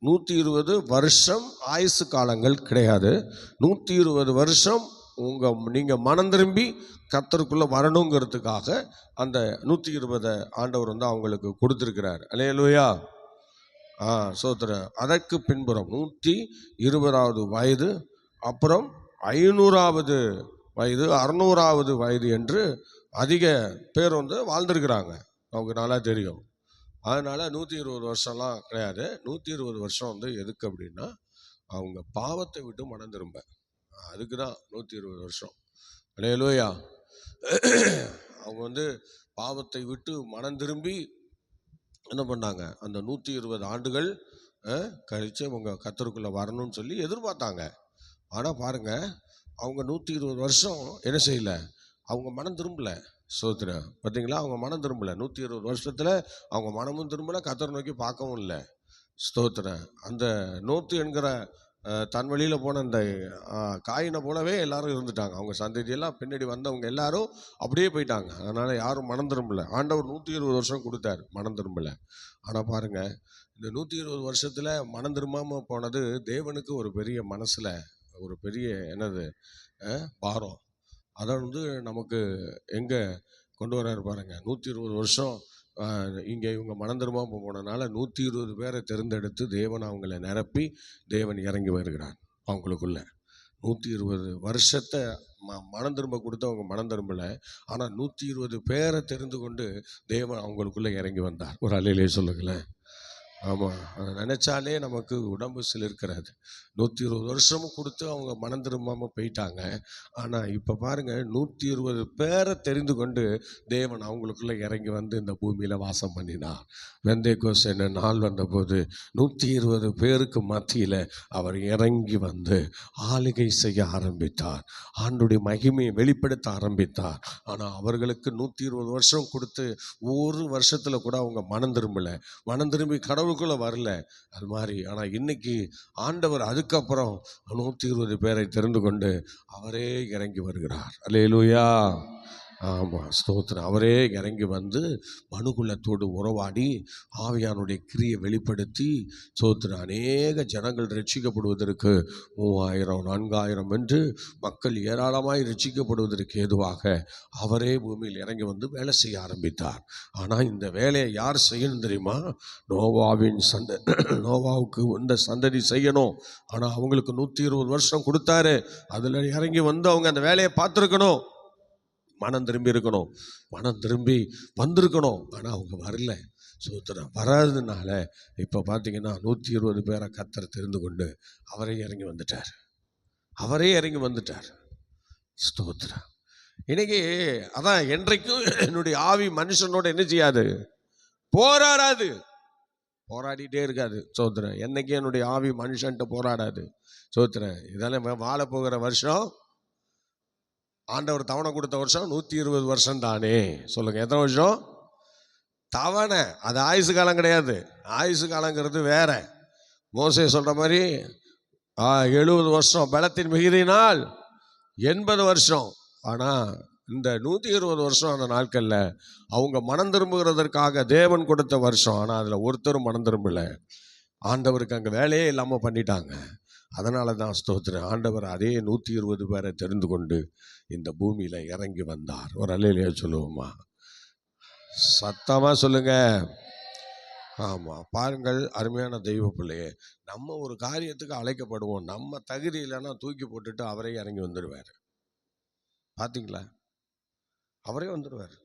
120 வருஷம் ஆயுசு காலங்கள் கிடையாது. 120 வருஷம் நீங்கள் மனம் திரும்பி கர்த்தருக்குள்ளே வரணுங்கிறதுக்காக அந்த 120 ஆண்டவர் அவங்களுக்கு கொடுத்துருக்கிறார். அல்லேலூயா. சோத்திரம். அதற்கு பின்புறம் 120வது வயது, அப்புறம் 500வது வயது, 600வது வயது என்று அதிக பேர் வாழ்ந்துருக்கிறாங்க. அவங்க நல்லா தெரியும். அதனால் 120 வருஷம்லாம் கிடையாது. 120 வருஷம் எதுக்கு அப்படின்னா அவங்க பாவத்தை விட்டு மனம் திரும்ப, அதுக்கு தான் 120 வருஷம். அல்லேலூயா. அவங்க பாவத்தை விட்டு மனம் திரும்பி என்ன பண்ணாங்க, அந்த 120 ஆண்டுகள் கழித்து அவங்க கர்த்தருக்குள்ளே வரணும்னு சொல்லி எதிர்பார்த்தாங்க. ஆனால் பாருங்கள், அவங்க 120 வருஷம் என்ன செய்யலை, அவங்க மனம் திரும்பலை. ஸ்தோத்திரம். பார்த்தீங்களா, அவங்க மனம் திரும்பலை. 120 வருஷத்தில் அவங்க மனமும் திரும்பலை, கர்த்தரை நோக்கி பார்க்கவும் இல்லை. ஸ்தோத்திரம். அந்த நோத்து என்கிற தன் வழியில் போன அந்த காயினை போலவே எல்லாரும் இருந்துட்டாங்க. அவங்க சந்ததியெல்லாம் பின்னாடி வந்தவங்க எல்லாரும் அப்படியே போயிட்டாங்க. அதனால் யாரும் மனம் திரும்பலை. ஆண்டவர் 120 வருஷம் கொடுத்தார், மனம் திரும்பலை. ஆனால் பாருங்கள், இந்த 120 வருஷத்தில் மனம் திரும்பாமல் போனது தேவனுக்கு ஒரு பெரிய மனசில் ஒரு பெரிய என்னது பாரம். அதை நமக்கு எங்கே கொண்டு வராரு பாருங்க. 120 வருஷம் இங்கே இவங்க மனம் திரும்பாமல் போனதுனால 120 பேரை தேர்ந்தெடுத்து தேவன் அவங்கள நிரப்பி தேவன் இறங்கி வருகிறார் அவங்களுக்குள்ள. 120 வருஷத்தை மனம் திரும்ப கொடுத்து அவங்க மனம் திரும்பலை. ஆனால் 120 பேரை தெரிந்து கொண்டு தேவன் அவங்களுக்குள்ளே இறங்கி வந்தார். ஒரு அல்லையிலே சொல்லுங்களேன். ஆமாம், அதை நினச்சாலே நமக்கு உடம்பு சிலிர்க்கிறது. 120 வருஷமும் கொடுத்து அவங்க மனம் திரும்பாமல் போயிட்டாங்க. ஆனால் இப்போ பாருங்கள், 120 பேரை தெரிந்து கொண்டு தேவன் அவங்களுக்குள்ளே இறங்கி வந்து இந்த பூமியில் வாசம் பண்ணினார். பெந்தேகோஸ்து என்ன நாள் வந்தபோது 120 பேருக்கு மத்தியில் அவர் இறங்கி வந்து ஆளுகை செய்ய ஆரம்பித்தார். ஆண்டுடைய மகிமையை வெளிப்படுத்த ஆரம்பித்தார். ஆனால் அவர்களுக்கு 120 வருஷம் கொடுத்து ஒரு வருஷத்தில் கூட அவங்க மனம் திரும்பலை, மனம் திரும்பி கடவுளுக்குள்ளே வரல. அது மாதிரி ஆனால் இன்னைக்கு ஆண்டவர் அதுக்கப்புறம் 120 பேரை தெரிந்து கொண்டு அவரே இறங்கி வருகிறார். அல்லேலூயா. ஆமாம், ஸ்தோத்திரம். அவரே இறங்கி வந்து மனுக்குலத்தோடு உறவாடி ஆவியானுடைய கிரியை வெளிப்படுத்தி ஸ்தோத்திரம் அநேக ஜனங்கள் ரட்சிக்கப்படுவதற்கு 3000 4000 என்று மக்கள் ஏராளமாய் ரட்சிக்கப்படுவதற்கு ஏதுவாக அவரே பூமியில் இறங்கி வந்து வேலை செய்ய ஆரம்பித்தார். ஆனால் இந்த வேலையை யார் செய்யணும் தெரியுமா? நோவாவுக்கு இந்த சந்ததி செய்யணும். ஆனால் அவங்களுக்கு 120 வருஷம் கொடுத்தாரு. அதில் இறங்கி வந்து அவங்க அந்த வேலையை பார்த்துருக்கணும். மனம் திரும்பி இருக்கணும், மனம் திரும்பி வந்திருக்கணும். ஆனால் அவங்க வரல. ஸ்தோத்திரம். வராததுனால இப்போ பார்த்தீங்கன்னா 120 பேரை கர்த்தர் தெரிந்து கொண்டு அவரே இறங்கி வந்துட்டார். அவரே இறங்கி வந்துட்டார். ஸ்தோத்திரம். இன்னைக்கு அதான், என்றைக்கும் என்னுடைய ஆவி மனுஷனோட என்ன செய்யாது? போராடாது, போராடிட்டே இருக்காது. ஸ்தோத்திரம். என்னைக்கும் என்னுடைய ஆவி மனுஷன்ட்டு போராடாது. ஸ்தோத்திரம். இதெல்லாம் வாழ போகிற வருஷம், ஆண்டவர் தவணை கொடுத்த வருஷம் 120 வருஷம் தானே. சொல்லுங்க, எத்தனை வருஷம் தவணை? அது ஆயுசு காலம் கிடையாது. ஆயுசு காலங்கிறது வேற. மோசே சொல்ற மாதிரி 70 வருஷம் பலத்தின் மிகுதியினால் 80 வருஷம். ஆனால் இந்த 120 வருஷம் அந்த நாட்களில் அவங்க மனம் திரும்புகிறதற்காக தேவன் கொடுத்த வருஷம். ஆனால் அதில் ஒருத்தரும் மனம் திரும்பலை. ஆண்டவருக்கு அங்கே வேலையே இல்லாமல் பண்ணிட்டாங்க. அதனால தான் ஸ்தோத்திரம், ஆண்டவர் அதே 120 பேரை தெரிந்து கொண்டு இந்த பூமியில் இறங்கி வந்தார். ஒரு அல்லேலூயா சொல்லுவோமா? சத்தமாக சொல்லுங்க. ஆமாம், பாருங்கள் அருமையான தெய்வ பிள்ளையே, நம்ம ஒரு காரியத்துக்கு அழைக்கப்படுவோம், நம்ம தகுதி இல்லைன்னா தூக்கி போட்டுட்டு அவரே இறங்கி வந்துடுவார். பார்த்தீங்களா? அவரே வந்துடுவார்.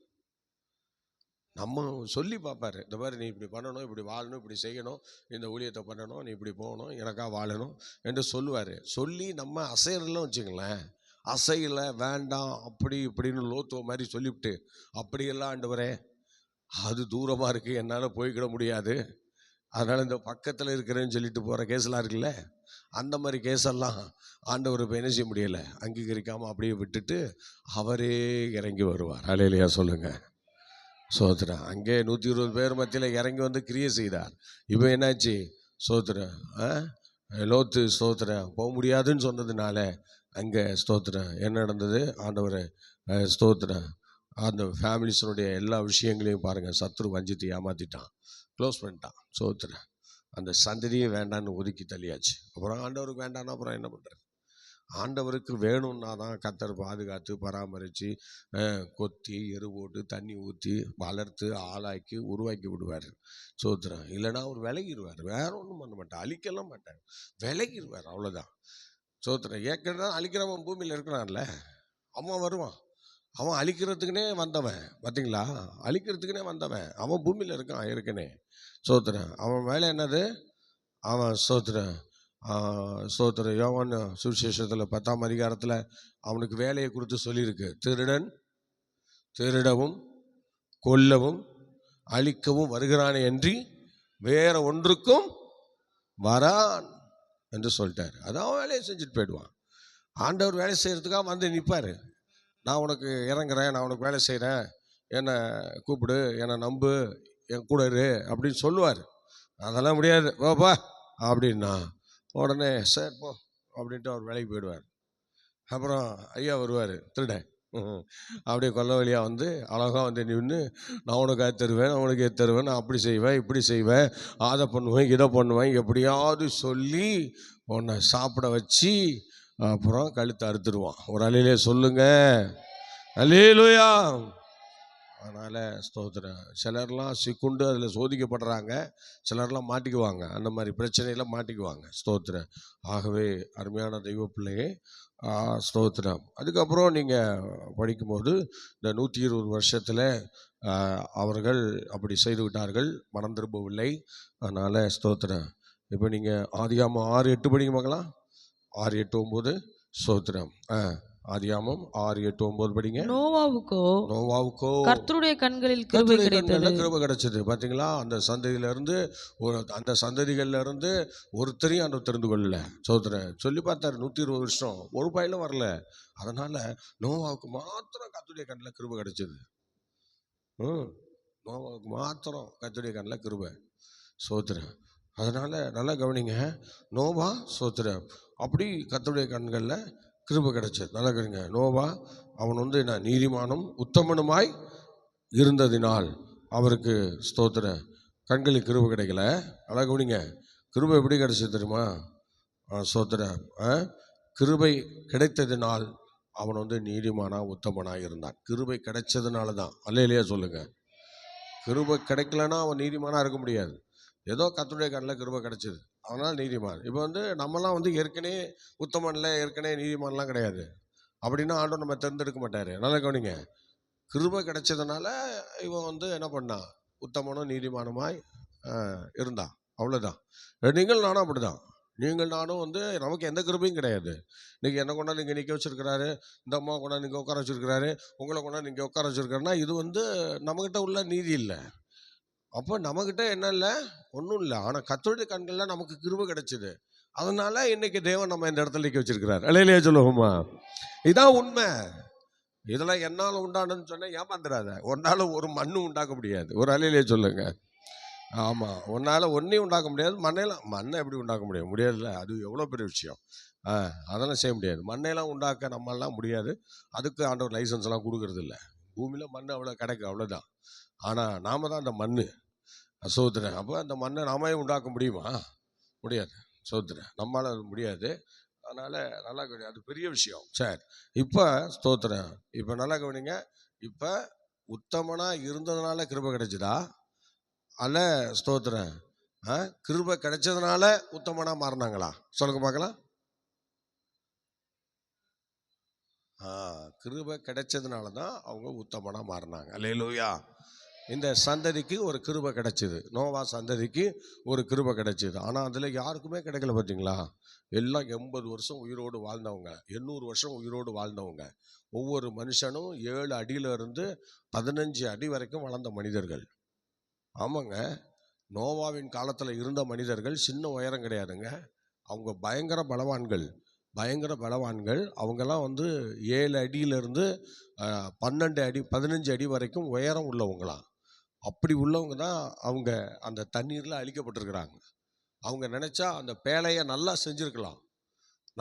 நம்ம சொல்லி பார்ப்பாரு, இந்த மாதிரி நீ இப்படி பண்ணணும், இப்படி வாழணும், இப்படி செய்யணும், இந்த ஊழியத்தை பண்ணணும், நீ இப்படி போகணும், எனக்காக வாழணும் என்று சொல்லுவார். சொல்லி நம்ம அசையறலாம் வச்சுங்களேன். அசையலை, வேண்டாம், அப்படி இப்படின்னு லோத்துவ மாதிரி சொல்லிவிட்டு அப்படியெல்லாம் ஆண்டவரே அது தூரமாக இருக்குது, என்னால் போய்க்கிட முடியாது, அதனால் இந்த பக்கத்தில் இருக்கிறேன்னு சொல்லிட்டு போகிற கேஸெல்லாம் இருக்குல்ல, அந்த மாதிரி கேஸெல்லாம் ஆண்டவர் இப்போ என்ன செய்ய முடியலை, அங்கீகரிக்காமல் அப்படியே விட்டுட்டு அவரே இறங்கி வருவார். அல்லேலூயா சொல்லுங்கள். சோத்திரம். அங்கே 120 பேர் மத்தியில் இறங்கி வந்து கிரியை செய்தார். இப்போ என்னாச்சு? சோத்திரம். லோத்து ஸ்தோத்திரம் போக முடியாதுன்னு சொன்னதுனால அங்கே ஸ்தோத்திரம் என்ன நடந்தது? ஆண்டவர் ஸ்தோத்திரம் அந்த ஃபேமிலிஸனுடைய எல்லா விஷயங்களையும் பாருங்கள், சத்துரு வஞ்சித்து ஏமாற்றிட்டான், க்ளோஸ் பண்ணிட்டான். ஸ்தோத்திரம். அந்த சந்ததியே வேண்டான்னு ஒதுக்கி தள்ளியாச்சு. அப்புறம் ஆண்டவருக்கு வேண்டான்னா அப்புறம் என்ன பண்ணுறது? ஆண்டவருக்கு வேணும்னா தான் கர்த்தர் பாதுகாத்து பராமரித்து கொத்தி எரு போட்டு தண்ணி ஊற்றி வளர்த்து ஆளாக்கி உருவாக்கி விடுவார். சோத்திரம். இல்லைன்னா அவர் விலகிடுவார், வேற ஒன்றும் பண்ண மாட்டார், அழிக்கலாம் மாட்டார், விலகிடுவார், அவ்வளோதான். சோத்திரம். ஏற்கனவே அழிக்கிறவன் பூமியில் இருக்கிறான்ல, அவன் வருவான், அவன் அழிக்கிறதுக்குனே வந்தவன். பார்த்தீங்களா? அழிக்கிறதுக்குனே வந்தவன் அவன் பூமியில் இருக்கான் ஏற்கனவே. சோத்திரம். அவன் வேலை என்னது? அவன் சோத்திரம் ஸ்தோத்திரம். யோவான் சுவிசேஷத்தில் 10ஆம் அதிகாரத்தில் அவனுக்கு வேலையை கொடுத்து சொல்லியிருக்கு, திருடன் திருடவும் கொல்லவும் அழிக்கவும் வருகிறானே அன்றி வேற ஒன்றுக்கும் வரான் என்று சொல்லிட்டார். அதான் அவன் வேலையை செஞ்சுட்டு போயிடுவான். ஆண்டவர் வேலை செய்கிறதுக்காக வந்து நிற்பார். நான் உனக்கு இறங்குறேன், நான் உனக்கு வேலை செய்கிறேன், என்னை கூப்பிடு, என்னை நம்பு, என் கூட இரு அப்படின்னு சொல்லுவார். அதெல்லாம் முடியாது, போப்பா அப்படின்னா உடனே சார் போ அப்படின்ட்டு அவர் வேலைக்கு போயிடுவார். அப்புறம் ஐயா வருவார், திருடன். அப்படியே கொல்ல வழியாக வந்து அழகாக வந்து நின்று, நான் உனக்கு அது தருவேன், நான் உனக்கு எது தருவேன், நான் அப்படி செய்வேன், இப்படி செய்வேன், அதை பண்ணுவேன், இதை பண்ணுவேன், எப்படியாவது சொல்லி உன்னை சாப்பிட வச்சு அப்புறம் கழுத்தை அறுத்துடுவான். ஒரு அலையிலே சொல்லுங்க அல்லேலூயா. அதனால் ஸ்தோத்திரம். சிலர்லாம் சிக்குண்டு அதில் சோதிக்கப்படுறாங்க, சிலர்லாம் மாட்டிக்குவாங்க, அந்த மாதிரி பிரச்சனையில் மாட்டிக்குவாங்க. ஸ்தோத்திரம். ஆகவே அருமையான தெய்வ பிள்ளையே, ஸ்தோத்திரம். அதுக்கப்புறம் நீங்கள் படிக்கும்போது இந்த 120 வருஷத்தில் அவர்கள் அப்படி செய்து விட்டார்கள், மனம் திரும்பவில்லை. அதனால் ஸ்தோத்திரம். இப்போ நீங்கள் ஆதியாகமம் 6:8 படிக்க பார்க்கலாம். 6:8-9 ஸ்தோத்திரம். ஆதியாகமம் 6:8-9 படிங்க. நோவாவுக்கோ கர்த்தருடைய கண்களில் கிருபை கிடைத்தது. கிருபை கிடைச்சது. பார்த்தீங்களா, அந்த சந்ததியிலிருந்து அந்த சந்ததிகள்ல இருந்து ஒருத்தரையும் அந்த தெரிந்து கொள்ளல. ஸ்தோத்திரம். சொல்லி பார்த்தாரு 120 வருஷம், ஒரு பயிலும் வரல. அதனால நோவாவுக்கு மாத்திரம் கர்த்தருடைய கண்ணில் கிருபை கிடைச்சது. நோவாவுக்கு மாத்திரம் கர்த்தருடைய கண்ணில் கிருபை. ஸ்தோத்திரம். அதனால நல்லா கவனிங்க. நோவா ஸ்தோத்திரம் அப்படி கர்த்தருடைய கண்களில் கிருபை கிடைச்சது. நல்லா கவனிங்க. நோவா அவன் வந்து என்ன, நீதிமானும் உத்தமனுமாய் இருந்ததினால் அவருக்கு ஸ்தோத்திரம் கண்களில் கிருபை கிடைக்கல. நல்லா கவனிங்க. கிருபை எப்படி கிடைச்சது தெரியுமா? ஸ்தோத்திரம். கிருபை கிடைத்ததினால் அவன் வந்து நீதிமானா உத்தமனாக இருந்தான். கிருபை கிடைச்சதுனால தான். அல்லேலூயா சொல்லுங்க. கிருபை கிடைக்கலன்னா அவன் நீதிமானாக இருக்க முடியாது. ஏதோ கர்த்தருடைய கண்ணில் கிருபை கிடைச்சிது, அதனால் நீதிமான். இப்போ வந்து நம்மலாம் வந்து ஏற்கனவே உத்தமன்ல, ஏற்கனவே நீதிமான்லாம் கிடையாது. அப்படின்னா ஆண்டவர் நம்ம தேர்ந்தெடுக்க மாட்டார். நல்லா கவனிங்க. கிருபை கிடைச்சதுனால இவன் வந்து என்ன பண்ணான், உத்தமனும் நீதிமானுமாய் இருந்தான். அவ்வளோதான். நீங்கள் நானும் அப்படிதான். நீங்கள் நானும் வந்து நமக்கு எந்த கிருபையும் கிடையாது. இன்றைக்கி என்ன கொண்டாந்து இங்கே நிற்க வச்சுருக்கிறாரு, இந்த அம்மா கொண்டாந்து இங்கே உட்கார வச்சுருக்கிறாரு, உங்களை கொண்டாந்து இங்கே உட்கார வச்சுருக்காருன்னா இது வந்து நம்மக்கிட்ட உள்ள நீதி இல்லை. அப்போ நம்மக்கிட்ட என்ன இல்லை, ஒன்றும் இல்லை. ஆனால் கர்த்தருடைய கண்களில் நமக்கு கிருபை கிடைச்சிது. அதனால இன்னைக்கு தேவன் நம்ம இந்த இடத்துல நிற்க வச்சிருக்கிறார். அல்லேலூயா சொல்லுவோமா? இதான் உண்மை. இதெல்லாம் என்னால் உண்டானதுன்னு சொன்னால் ஏமாந்துடாத. ஒன்றால் ஒரு மண்ணும் உண்டாக்க முடியாது. ஒரு அல்லேலூயா சொல்லுங்க. ஆமாம், ஒன்றால் ஒன்றையும் உண்டாக்க முடியாது. மண்ணை எப்படி உண்டாக்க முடியும்? முடியாதுல்ல. அது எவ்வளோ பெரிய விஷயம். அதெல்லாம் செய்ய முடியாது. மண்ணையெல்லாம் உண்டாக்க நம்மளாம் முடியாது. அதுக்கு ஆண்டவர் லைசன்ஸ்லாம் கொடுக்கறது இல்லை. பூமியில் மண் அவ்வளோ கிடைக்கும், அவ்வளோதான். ஆனால் நாம தான் அந்த மண். சோதனை. அப்போ அந்த மண்ணை நாமே உண்டாக்க முடியுமா? முடியாது. சோதனை நம்மளால் அது முடியாது. அதனால் நல்லா கவனி, அது பெரிய விஷயம். சரி, இப்போ ஸ்தோத்திரம். இப்போ நல்லா கவனிங்க. இப்போ உத்தமனாக இருந்ததுனால கிருபை கிடைச்சிதா, அல்ல ஸ்தோத்திரம் கிருபை கிடைச்சதுனால உத்தமனாக மாறினாங்களா? சொல்லுங்க பார்க்கலாம். கிருபை கிடைச்சதுனால தான் அவங்க உத்தமனாக மாறினாங்க. அல்லேலூயா. இந்த சந்ததிக்கு ஒரு கிருபை கிடைச்சிது. நோவா சந்ததிக்கு ஒரு கிருபை கிடைச்சிது. ஆனால் அதில் யாருக்குமே கிடைக்கல. பார்த்தீங்களா? எல்லாம் 80 வருஷம் உயிரோடு வாழ்ந்தவங்க, 800 வருஷம் உயிரோடு வாழ்ந்தவங்க. ஒவ்வொரு மனுஷனும் 7 அடியிலிருந்து 15 அடி வரைக்கும் வளர்ந்த மனிதர்கள். ஆமாங்க, நோவாவின் காலத்தில் இருந்த மனிதர்கள் சின்ன உயரம் கிடையாதுங்க. அவங்க பயங்கர பலவான்கள். அவங்கெல்லாம் வந்து 7 அடியிலிருந்து 12 அடி 15 அடி வரைக்கும் உயரம் உள்ளவங்களாம். அப்படி உள்ளவங்க தான் அவங்க அந்த தண்ணீரில் அழிக்கப்பட்டிருக்கிறாங்க. அவங்க நினச்சா அந்த பேழையை நல்லா செஞ்சுருக்கலாம்,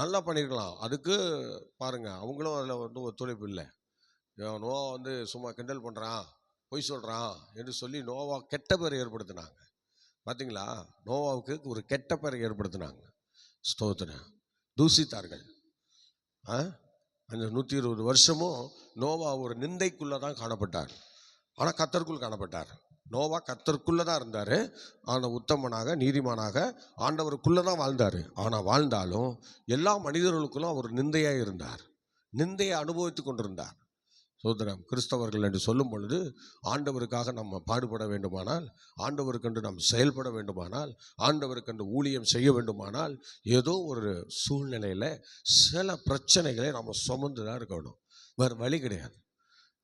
நல்லா பண்ணியிருக்கலாம். அதுக்கு பாருங்கள், அவங்களும் அதில் வந்து ஒத்துழைப்பு இல்லை. நோவா வந்து சும்மா கிண்டல் பண்ணுறான், பொய் சொல்கிறான் என்று சொல்லி நோவா கெட்ட பேரை ஏற்படுத்தினாங்க. பார்த்தீங்களா? நோவாவுக்கு ஒரு கெட்ட பேரை ஏற்படுத்தினாங்க. ஸ்தோத்திரம். தூசித்தார்கள். அந்த 120 வருஷமும் நோவா ஒரு நிந்தைக்குள்ளே தான் காணப்பட்டார். ஆனால் கர்த்தருக்குள் காணப்பட்டார். நோவா கர்த்தருக்குள்ளே தான் இருந்தார். ஆனால் உத்தமனாக, நீதிமானாக ஆண்டவருக்குள்ளே தான் வாழ்ந்தார். ஆனால் வாழ்ந்தாலும் எல்லா மனிதர்களுக்குள்ளும் அவர் நிந்தையாக இருந்தார். நிந்தையை அனுபவித்து கொண்டிருந்தார். சோதரம். கிறிஸ்தவர்கள் என்று சொல்லும் பொழுது ஆண்டவருக்காக நம்ம பாடுபட வேண்டுமானால், ஆண்டவருக்கென்று நாம் செயல்பட வேண்டுமானால், ஆண்டவருக்கென்று ஊழியம் செய்ய வேண்டுமானால், ஏதோ ஒரு சூழ்நிலையில் சில பிரச்சனைகளை நம்ம சுமந்து தான் இருக்கணும். வேறு வழி கிடையாது.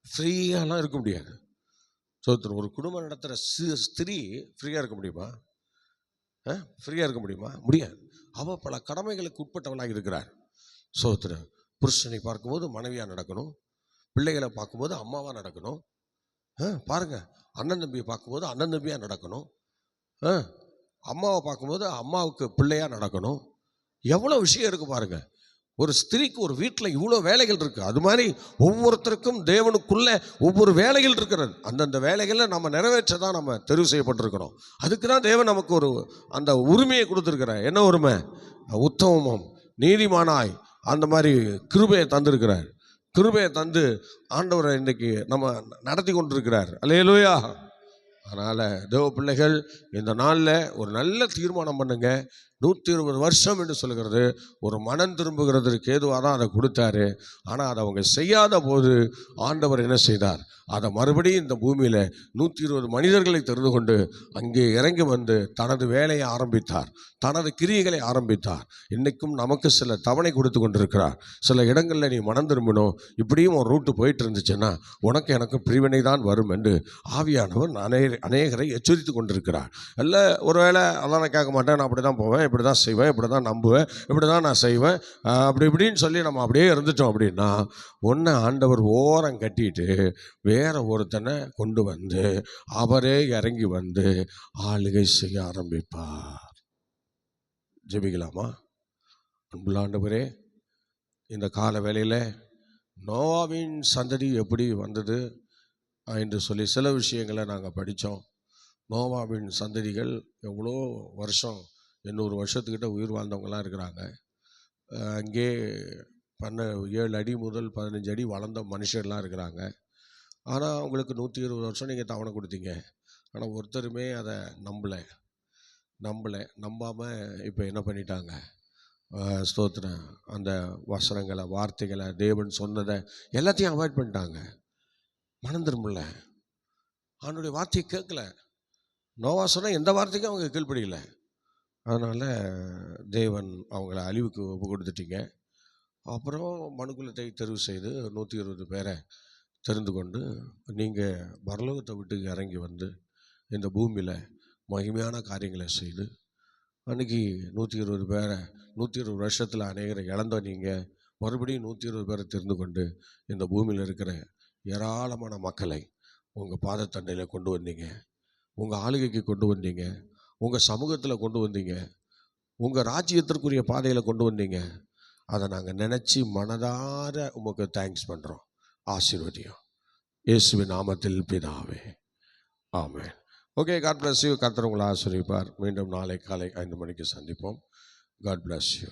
ஃப்ரீயாலாம் இருக்க முடியாது. சோதரம். ஒரு குடும்பம் நடத்துகிற ஸ்திரீ ஃப்ரீயாக இருக்க முடியுமா? ஃப்ரீயாக இருக்க முடியுமா? முடியாது. அவள் பல கடமைகளுக்கு உட்பட்டவளாக இருக்கிறார். சோதரம். புருஷனை பார்க்கும்போது மனைவியாக நடக்கணும், பிள்ளைகளை பார்க்கும்போது அம்மாவாக நடக்கணும். பாருங்க, அண்ணன் தம்பியை பார்க்கும்போது அண்ணன் தம்பியாக நடக்கணும், அம்மாவை பார்க்கும்போது அம்மாவுக்கு பிள்ளையாக நடக்கணும். எவ்வளோ விஷயம் இருக்குது பாருங்க. ஒரு ஸ்திரீக்கு ஒரு வீட்டில் இவ்வளோ வேலைகள் இருக்குது. அது மாதிரி ஒவ்வொருத்தருக்கும் தேவனுக்குள்ள ஒவ்வொரு வேலைகள் இருக்கிறது. அந்தந்த வேலைகளை நம்ம நிறைவேற்ற தான் நம்ம தெரிவு செய்யப்பட்டிருக்கிறோம். அதுக்கு தான் தேவன் நமக்கு ஒரு அந்த உரிமையை கொடுத்துருக்கிறார். என்ன உரிமை? உத்தமமும் நீதிமானாய் அந்த மாதிரி கிருபையை தந்திருக்கிறார். கிருபையை தந்து ஆண்டவரை இன்றைக்கி நம்ம நடத்தி கொண்டிருக்கிறார். அல்லேலூயா. அதனால் தேவ பிள்ளைகள் இந்த நாளில் ஒரு நல்ல தீர்மானம் பண்ணுங்க. 120 வருஷம் என்று சொல்கிறது ஒரு மனம் திரும்புகிறதுக்கு ஏதுவாக தான் அதை கொடுத்தாரு. ஆனால் அதை அவங்க செய்யாத போது ஆண்டவர் என்ன செய்தார்? அதை மறுபடியும் இந்த பூமியில் 120 மனிதர்களை தெரிந்து கொண்டு அங்கே இறங்கி வந்து தனது வேலையை ஆரம்பித்தார், தனது கிரியைகளை ஆரம்பித்தார். இன்றைக்கும் நமக்கு சில தவணை கொடுத்து கொண்டிருக்கிறார். சில இடங்களில் நீ மனம் திரும்பணும், இப்படியும் ஒரு ரூட்டு போயிட்டு இருந்துச்சுன்னா உனக்கு எனக்கு பிரிவினை தான் வரும் என்று ஆவியானவர் அநேகரை எச்சரித்து கொண்டிருக்கிறார். அல்ல ஒருவேளை அதெல்லாம் நான் கேட்க மாட்டேன், நான் அப்படி தான் போவேன், இப்படி தான் செய்வேன், இப்படி தான் நம்புவேன், இப்படி தான் நான் செய்வேன், அப்படி இப்படின்னு சொல்லி நம்ம அப்படியே இருந்துட்டோம் அப்படின்னா ஒன்று ஆண்டவர் ஓரம் கட்டிட்டு வேற ஒருத்தனை கொண்டு வந்து அவரே இறங்கி வந்து ஆளுகை செய்ய ஆரம்பிப்பார். ஜெபிக்கலாமா? அன்புள்ள ஆண்டவரே, இந்த கால வேளையில் நோவாவின் சந்ததி எப்படி வந்தது என்று சொல்லி சில விஷயங்களை நாங்கள் படித்தோம். நோவாவின் சந்ததிகள் எவ்வளோ வருஷம், 800 வருஷத்துக்கிட்ட உயிர் வாழ்ந்தவங்களாம் இருக்கிறாங்க. அங்கே 7 அடி முதல் 15 அடி வளர்ந்த மனுஷர்லாம் இருக்கிறாங்க. ஆனால் அவங்களுக்கு 120 வருஷம் நீங்கள் தவணை கொடுத்தீங்க. ஆனால் ஒருத்தருமே அதை நம்பாமல் இப்போ என்ன பண்ணிட்டாங்க? ஸ்தோத்திரம், அந்த வசனங்களை, வார்த்தைகளை, தேவன் சொன்னதை எல்லாத்தையும் அவாய்ட் பண்ணிட்டாங்க. மனம் திரும்பல, அவனுடைய வார்த்தையை கேட்கல. நோவா சொன்னால் எந்த வார்த்தைக்கும் அவங்க கீழ்ப்படியல. அதனால் தேவன் அவங்கள அழிவுக்கு ஒப்பு கொடுத்துட்டீங்க. அப்புறம் மனுக்குலத்தை தெரிவு செய்து 120 பேரை தெரிந்து கொண்டு நீங்கள் பரலோகத்தை விட்டு இறங்கி வந்து இந்த பூமியில் மகிமையான காரியங்களை செய்து அன்றைக்கி 120 பேரை 120 வருஷத்தில் அநேகரை இழந்த நீங்கள் மறுபடியும் 120 பேரை தெரிந்து கொண்டு இந்த பூமியில் இருக்கிற ஏராளமான மக்களை உங்கள் பாதத்தண்டையில் கொண்டு வந்தீங்க, உங்கள் ஆளுகைக்கு கொண்டு வந்தீங்க, உங்கள் சமூகத்தில் கொண்டு வந்தீங்க, உங்கள் ராஜ்யத்திற்குரிய பாதையில் கொண்டு வந்தீங்க. அதை நாங்கள் நினச்சி மனதார உமக்கு தேங்க்ஸ் பண்ணுறோம். ஆசீர்வதியும் இயேசுவின் நாமத்தில் பிதாவே, amen. Okay, God bless you. கர்த்தர் உங்களை ஆசீர்வதிப்பார். மீண்டும் நாளை காலை 5 மணிக்கு சந்திப்போம். God bless you.